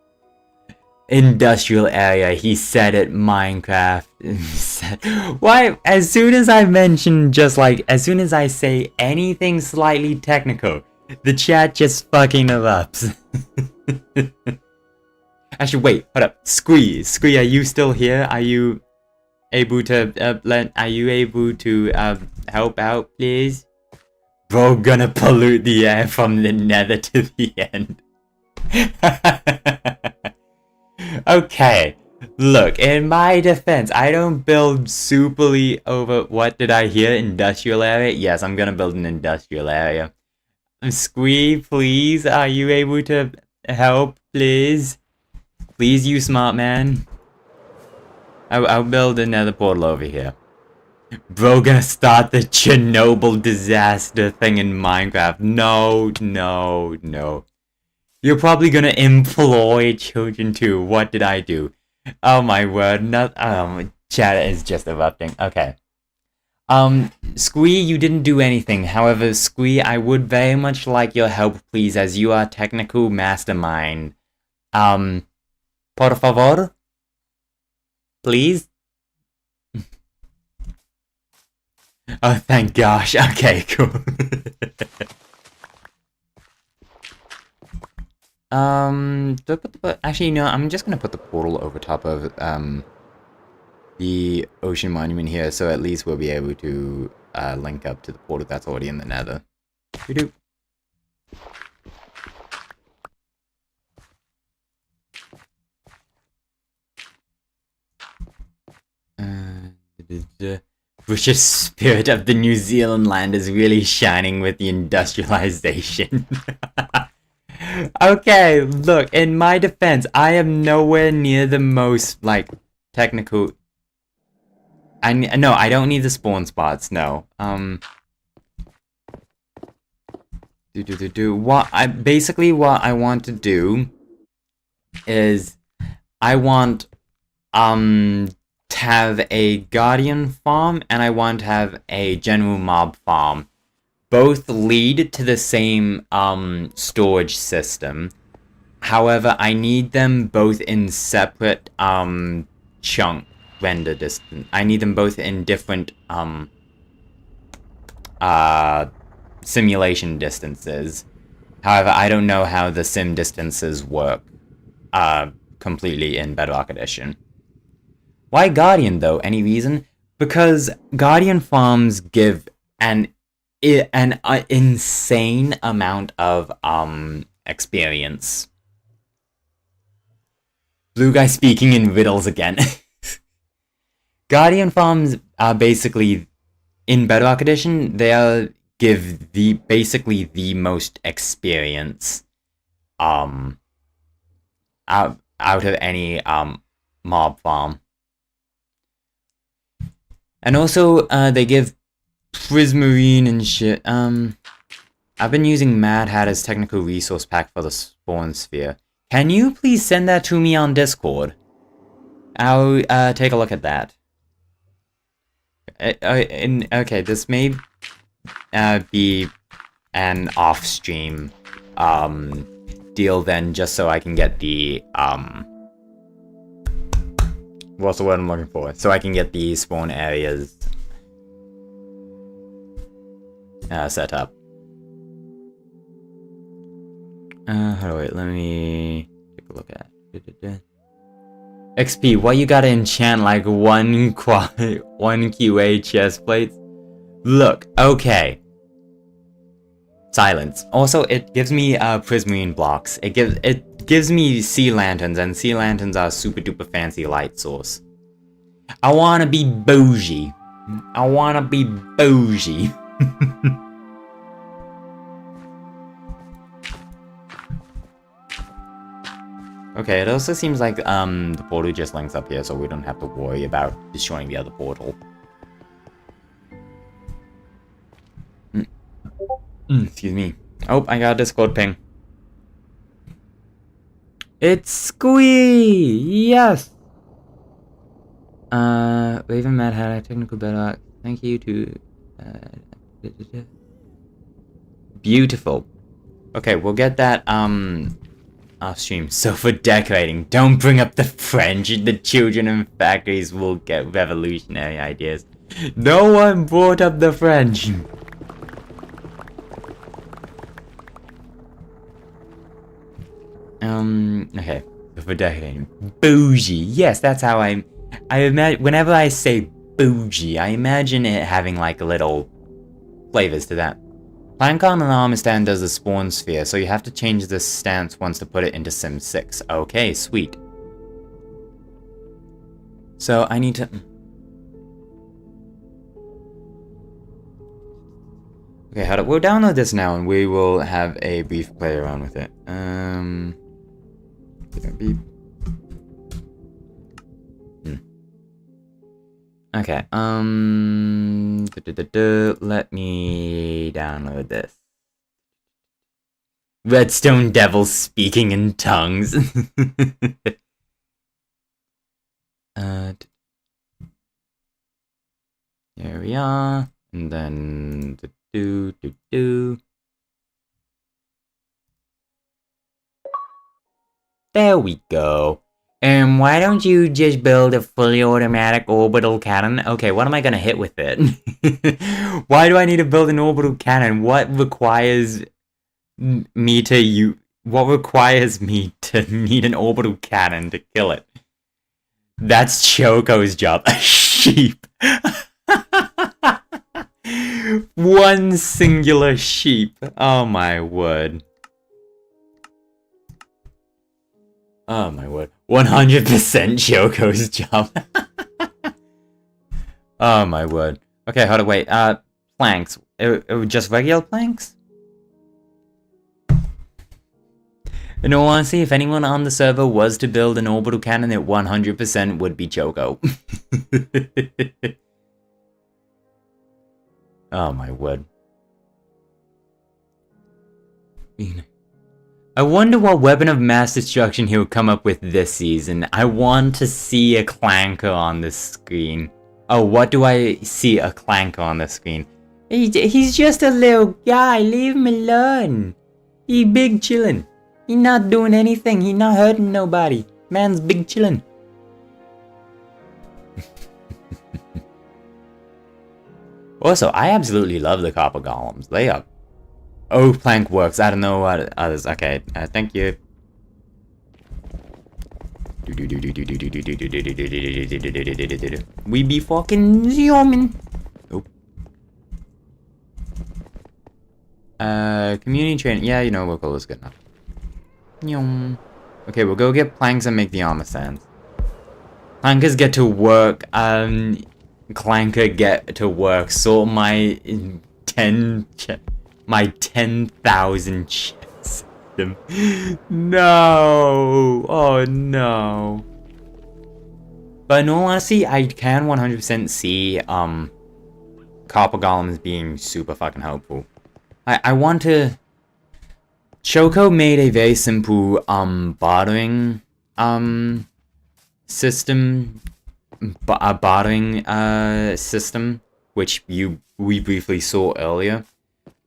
Industrial area, he said it, Minecraft. He said, why, as soon as I mention, just like, as soon as I say anything slightly technical, the chat just fucking erupts. Actually, wait, hold up. Squeeze, are you still here? Are you able to, help out, please? Bro, gonna pollute the air from the nether to the end. Okay, look, in my defense, I don't build superly over, what did I hear, industrial area? Yes, I'm gonna build an industrial area. Squee, please, are you able to help, please? Please, you smart man. I'll build another portal over here. Bro, gonna start the Chernobyl disaster thing in Minecraft. No. You're probably gonna employ children too. What did I do? Oh my word, chat is just erupting. Okay. Squee, you didn't do anything. However, Squee, I would very much like your help, please, as you are technical mastermind. Por favor? Please? Oh, thank gosh. Okay, cool. Do I put the, actually, no, I'm just gonna put the portal over top of, the ocean monument here, so at least we'll be able to, link up to the portal that's already in the nether. We do. The British spirit of the New Zealand land is really shining with the industrialization. Okay, look, in my defense, I am nowhere near the most, like, technical... No, I don't need the spawn spots, no. Basically what I want to do is I want, to have a guardian farm and I want to have a general mob farm. Both lead to the same storage system. However, I need them both in separate chunk render distance. I need them both in different simulation distances. However, I don't know how the sim distances work completely in Bedrock Edition. Why Guardian though? Any reason? Because Guardian farms give an insane amount of experience. Blue guy speaking in riddles again. Guardian farms are basically, in Bedrock Edition, give basically the most experience out of any mob farm. And also, they give Prismarine and shit. I've been using Mad Hatter's technical resource pack for the spawn sphere. Can you please send that to me on Discord? I'll take a look at that. Okay, this may be an off-stream deal then, just so I can get the what's the word I'm looking for? So I can get the spawn areas set up. Hold on, wait, let me take a look at it. XP, why you gotta enchant like one QA chest plates? Look, okay. Silence. Also, it gives me prismarine blocks. It gives me sea lanterns, and sea lanterns are super duper fancy light source. I wanna be bougie. I wanna be bougie. Okay, it also seems like the portal just links up here, so we don't have to worry about destroying the other portal. Excuse me. Oh, I got a Discord ping. It's Squee! Yes! Raven Mad had a technical better. Thank you to... Beautiful. Okay, we'll get that, off stream. So for decorating, don't bring up the French. The children in factories will get revolutionary ideas. No one brought up the French. Okay. So for decorating, bougie. Yes, that's how I imagine. Whenever I say bougie, I imagine it having like little flavors to that. Plank on an armor stand does a spawn sphere, so you have to change the stance once to put it into Sim 6. Okay, sweet. So I need to... Okay, we'll download this now and we will have a brief play around with it. Beep. Okay, let me download this. Redstone Devil speaking in tongues. Here we are, and then There we go. Why don't you just build a fully automatic orbital cannon? Okay, what am I gonna hit with it? Why do I need to build an orbital cannon? What requires me to need an orbital cannon to kill it? That's Choco's job. A sheep. One singular sheep. Oh my word. Oh my word. 100% Choco's job. Oh my word. Okay, hold on, wait. Planks. Just regular planks? In all honesty, if anyone on the server was to build an orbital cannon, it 100% would be Choco. Oh my word. I wonder what weapon of mass destruction he'll come up with this season. I want to see a clanker on the screen. Oh, what do I see a clanker on the screen? He's just a little guy, leave him alone. He big chillin'. He not doing anything, he not hurting nobody. Man's big chillin'. Also, I absolutely love the copper golems. They are... Oh, plank works. I don't know what others... Okay, thank you. We be fucking zooming. Nope. Community training. Yeah, you know, we'll call this good enough. Okay, we'll go get planks and make the armor stands. Clankers get to work, Clanker get to work, sort my 10,000 chests. No! Oh no. But in all honesty, I can 100% see, Copper Golems being super fucking helpful. I want to... Choco made a very simple, bartering, system... a bartering system, which we briefly saw earlier.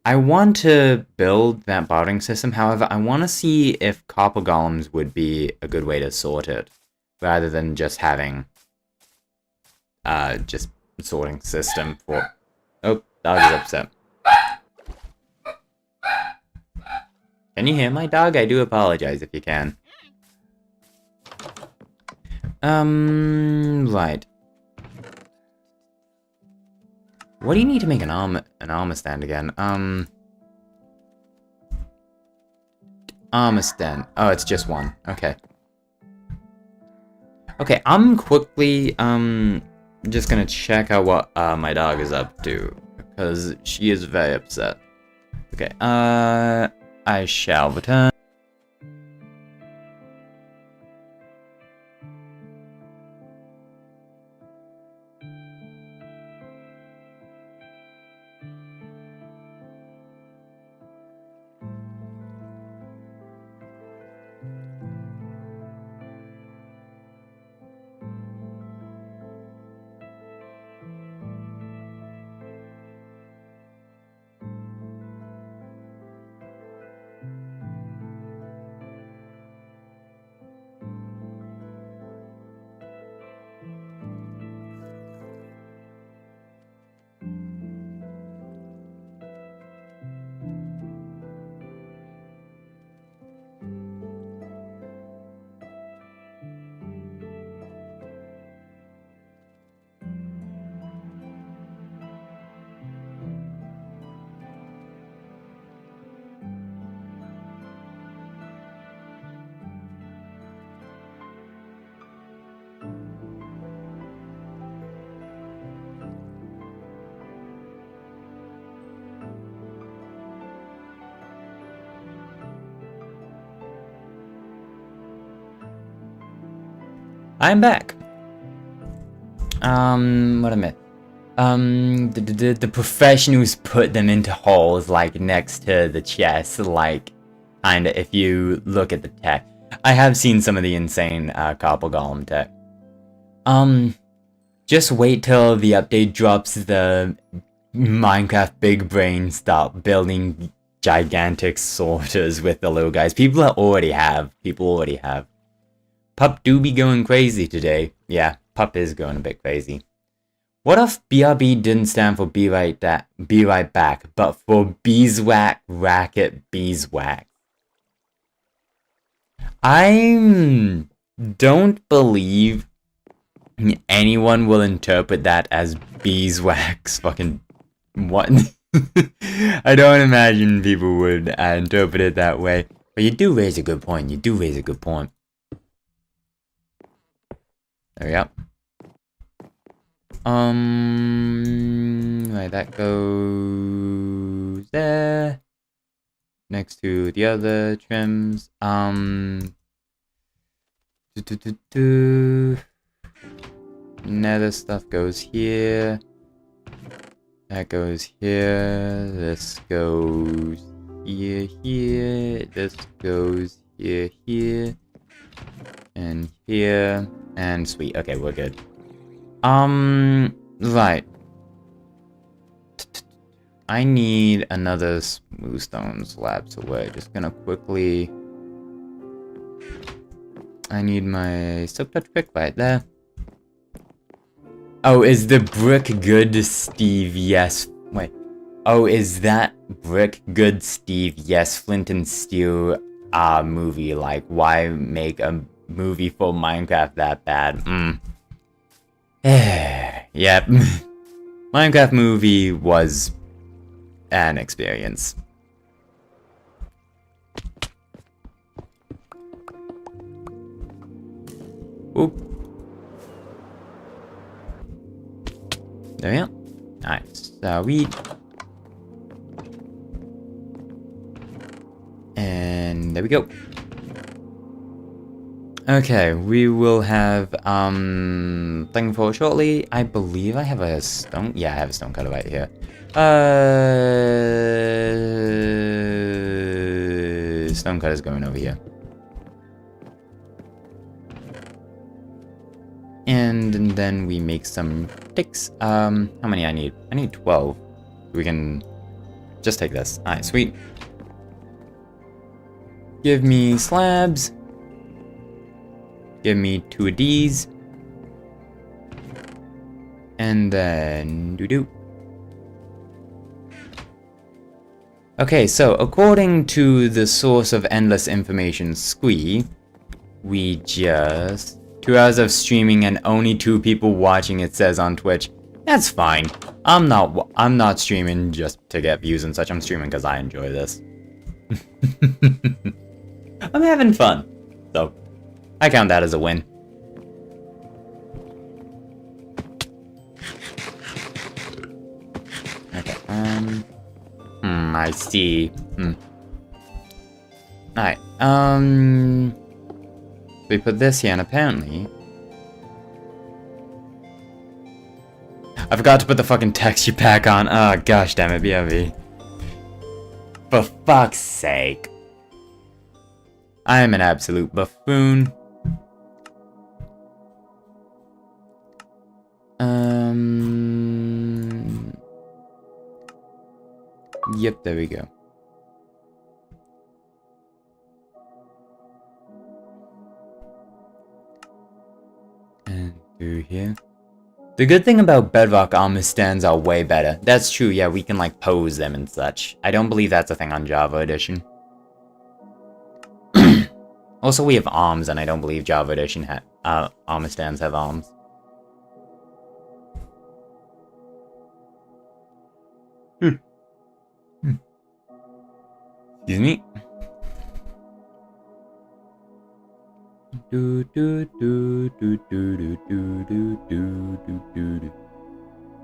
I want to build that bartering system, however, I want to see if copper golems would be a good way to sort it, rather than just having just sorting system for... Oh, dog is upset. Can you hear my dog? I do apologize if you can. Right. What do you need to make an armor stand again? Armistan. Oh, it's just one. Okay. Okay, I'm quickly, just gonna check out what, my dog is up to. Because she is very upset. Okay, I shall return. I'm back. What I meant. The professionals put them into holes, like, next to the chest, like, kinda, if you look at the tech. I have seen some of the insane, Copper Golem tech. Just wait till the update drops, the Minecraft big brains start building gigantic sorters with the little guys. People already have. Pup do be going crazy today. Yeah, Pup is going a bit crazy. What if BRB didn't stand for be right back, but for beeswax racket beeswax? I don't believe anyone will interpret that as beeswax fucking what? I don't imagine people would interpret it that way. But you do raise a good point. There we go. Right, that goes there. Next to the other trims. Nether stuff goes here. That goes here. This goes here. This goes here. And here. And sweet. Okay, we're good. Right. I need another smooth stone slab, so we're just gonna quickly... I need my silk touch pick right there. Oh, is the brick good, Steve? Yes. Wait. Oh, is that brick good, Steve? Yes, Flint and Steel movie. Like, why make a movie for Minecraft that bad? Yep. Minecraft movie was an experience. Oop. There we go. Nice. Sweet. And there we go. Okay, we will have thing for shortly. I believe I have a stone. Yeah, I have a stone cutter right here. Stone cutter's going over here. And then we make some ticks. How many I need? I need 12. We can just take this. Alright, sweet. Give me slabs. Give me 2 of these. And then doo-doo. Okay, so according to the source of endless information, Squee, we just... 2 hours of streaming and only 2 people watching, it says on Twitch. That's fine. I'm not streaming just to get views and such. I'm streaming because I enjoy this. I'm having fun. So, I count that as a win. Okay, I see. Alright, we put this here, and apparently... I forgot to put the fucking texture pack on. Oh, gosh damn it, BRB. For fuck's sake. I am an absolute buffoon. Yep, there we go. And through here. The good thing about bedrock armor stands are way better. That's true, yeah, we can like pose them and such. I don't believe that's a thing on Java Edition. Also, we have arms, and I don't believe Java Edition armor stands have arms. Excuse me.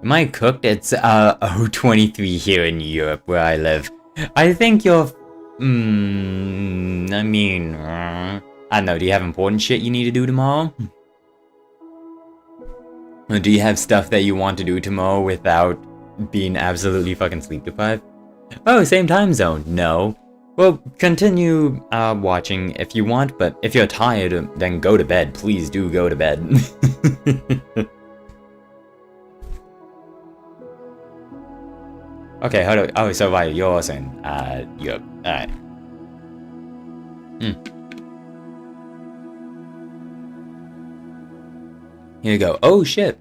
Am I cooked? It's 023 here in Europe where I live. I think you're I mean, I don't know, do you have important shit you need to do tomorrow? Or do you have stuff that you want to do tomorrow without being absolutely fucking sleep deprived? Oh, same time zone. No. Well, continue watching if you want, but if you're tired, then go to bed. Please do go to bed. Okay, hold on. Oh, so right, you're saying, Europe. Alright. Here we go. Oh, shit.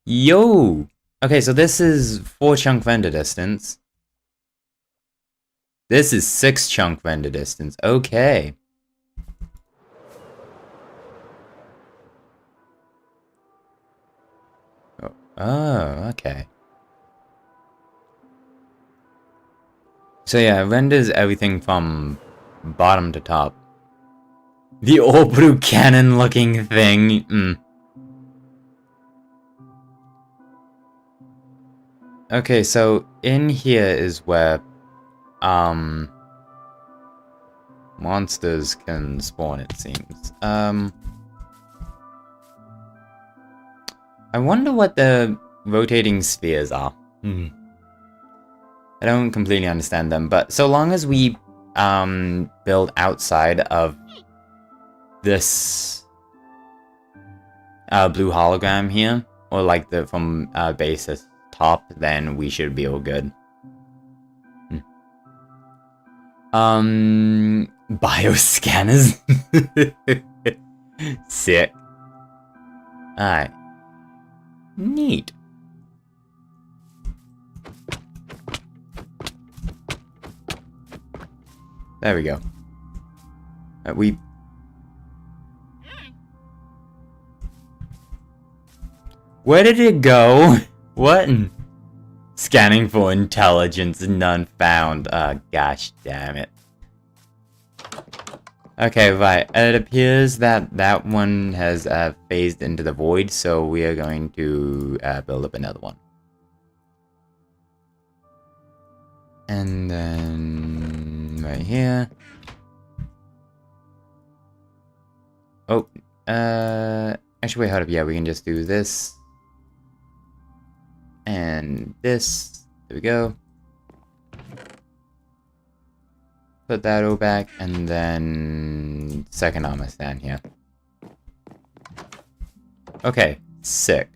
Yo! Okay, so this is 4 chunk render distance. This is 6 chunk render distance. Okay. Oh, okay. So yeah, it renders everything from bottom to top. The orbital cannon looking thing. Okay, so in here is where monsters can spawn, it seems. I wonder what the rotating spheres are. I don't completely understand them, but so long as we build outside of this blue hologram here, or like the from basis top, then we should be all good. Bioscanners. Sick. Alright. Neat. There we go. Where did it go? What? Scanning for intelligence, none found. Gosh damn it. Okay, right. It appears that that one has phased into the void, so we are going to build up another one. And then right here. Oh, actually, wait, hold up. Yeah, we can just do this. And this. There we go. Put that all back, and then second armor stand here. Okay, sick.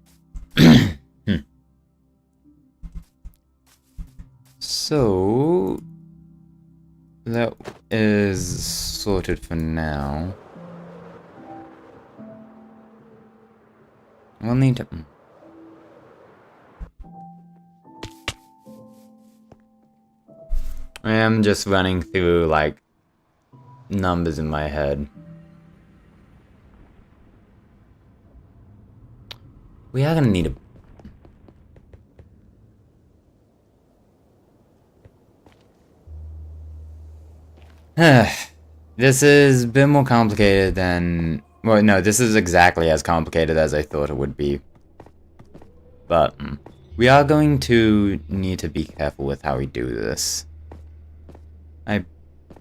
So that is sorted for now. We'll need to. I am just running through, like, numbers in my head. We are gonna need a... This is a bit more complicated than... Well, no, this is exactly as complicated as I thought it would be. But we are going to need to be careful with how we do this. I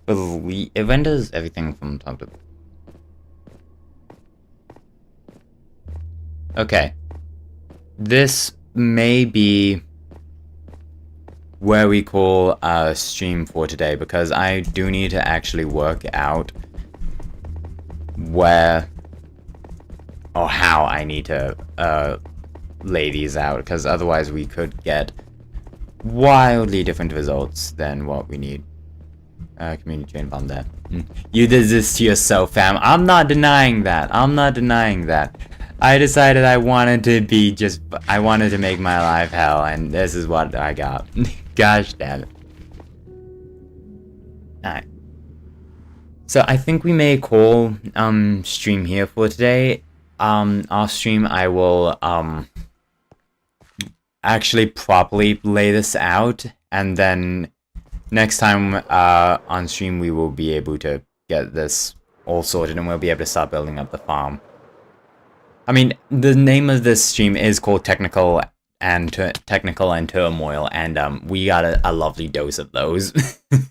believe... It renders everything from top to... Okay. This may be where we call a stream for today, because I do need to actually work out where or how I need to lay these out, because otherwise we could get wildly different results than what we need. Community chain bomb there. You did this to yourself, fam. I'm not denying that. I'm not denying that. I decided I wanted to make my life hell, and this is what I got. Gosh damn it. Alright. So I think we may call stream here for today. Off stream I will actually properly lay this out, and then next time on stream we will be able to get this all sorted, and we'll be able to start building up the farm. I mean, the name of this stream is called Technical and Turmoil, and we got a lovely dose of those.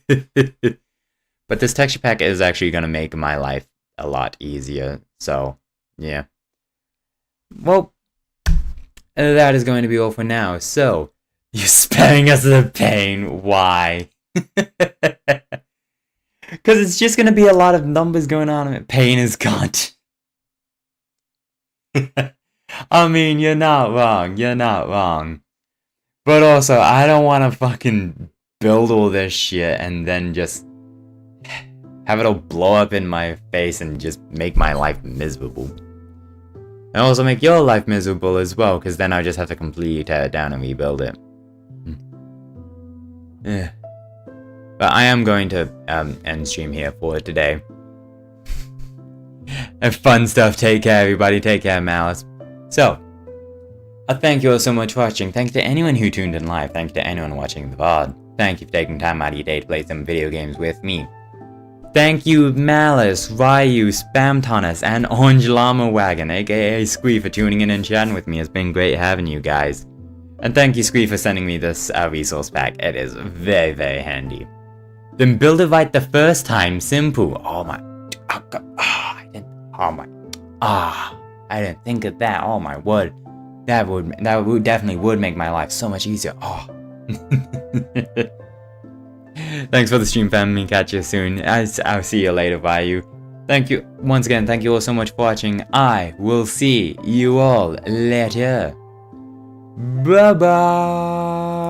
But this texture pack is actually going to make my life a lot easier, so yeah. Well, that is going to be all for now. So, you're sparing us the pain. Why? Because it's just going to be a lot of numbers going on. Pain is gone. I mean, you're not wrong. You're not wrong. But also, I don't want to fucking build all this shit and then just have it all blow up in my face and just make my life miserable. And also make your life miserable as well, because then I just have to completely tear it down and rebuild it. Yeah. But I am going to end stream here for today. And fun stuff. Take care, everybody. Take care, Malice. So, thank you all so much for watching. Thank you to anyone who tuned in live. Thank you to anyone watching the VOD. Thank you for taking time out of your day to play some video games with me. Thank you, Malice, Ryu, Spam Thomas, and Orange Llama Wagon, aka Squee, for tuning in and chatting with me. It's been great having you guys. And thank you, Squee, for sending me this resource pack. It is very, very handy. Then build it right the first time. Simple. Oh my. I didn't think of that. Oh my word. That would definitely make my life so much easier. Oh. Thanks for the stream, fam. Catch you soon. I'll see you later, Ryu. Thank you once again. Thank you all so much for watching. I will see you all later. Bye bye.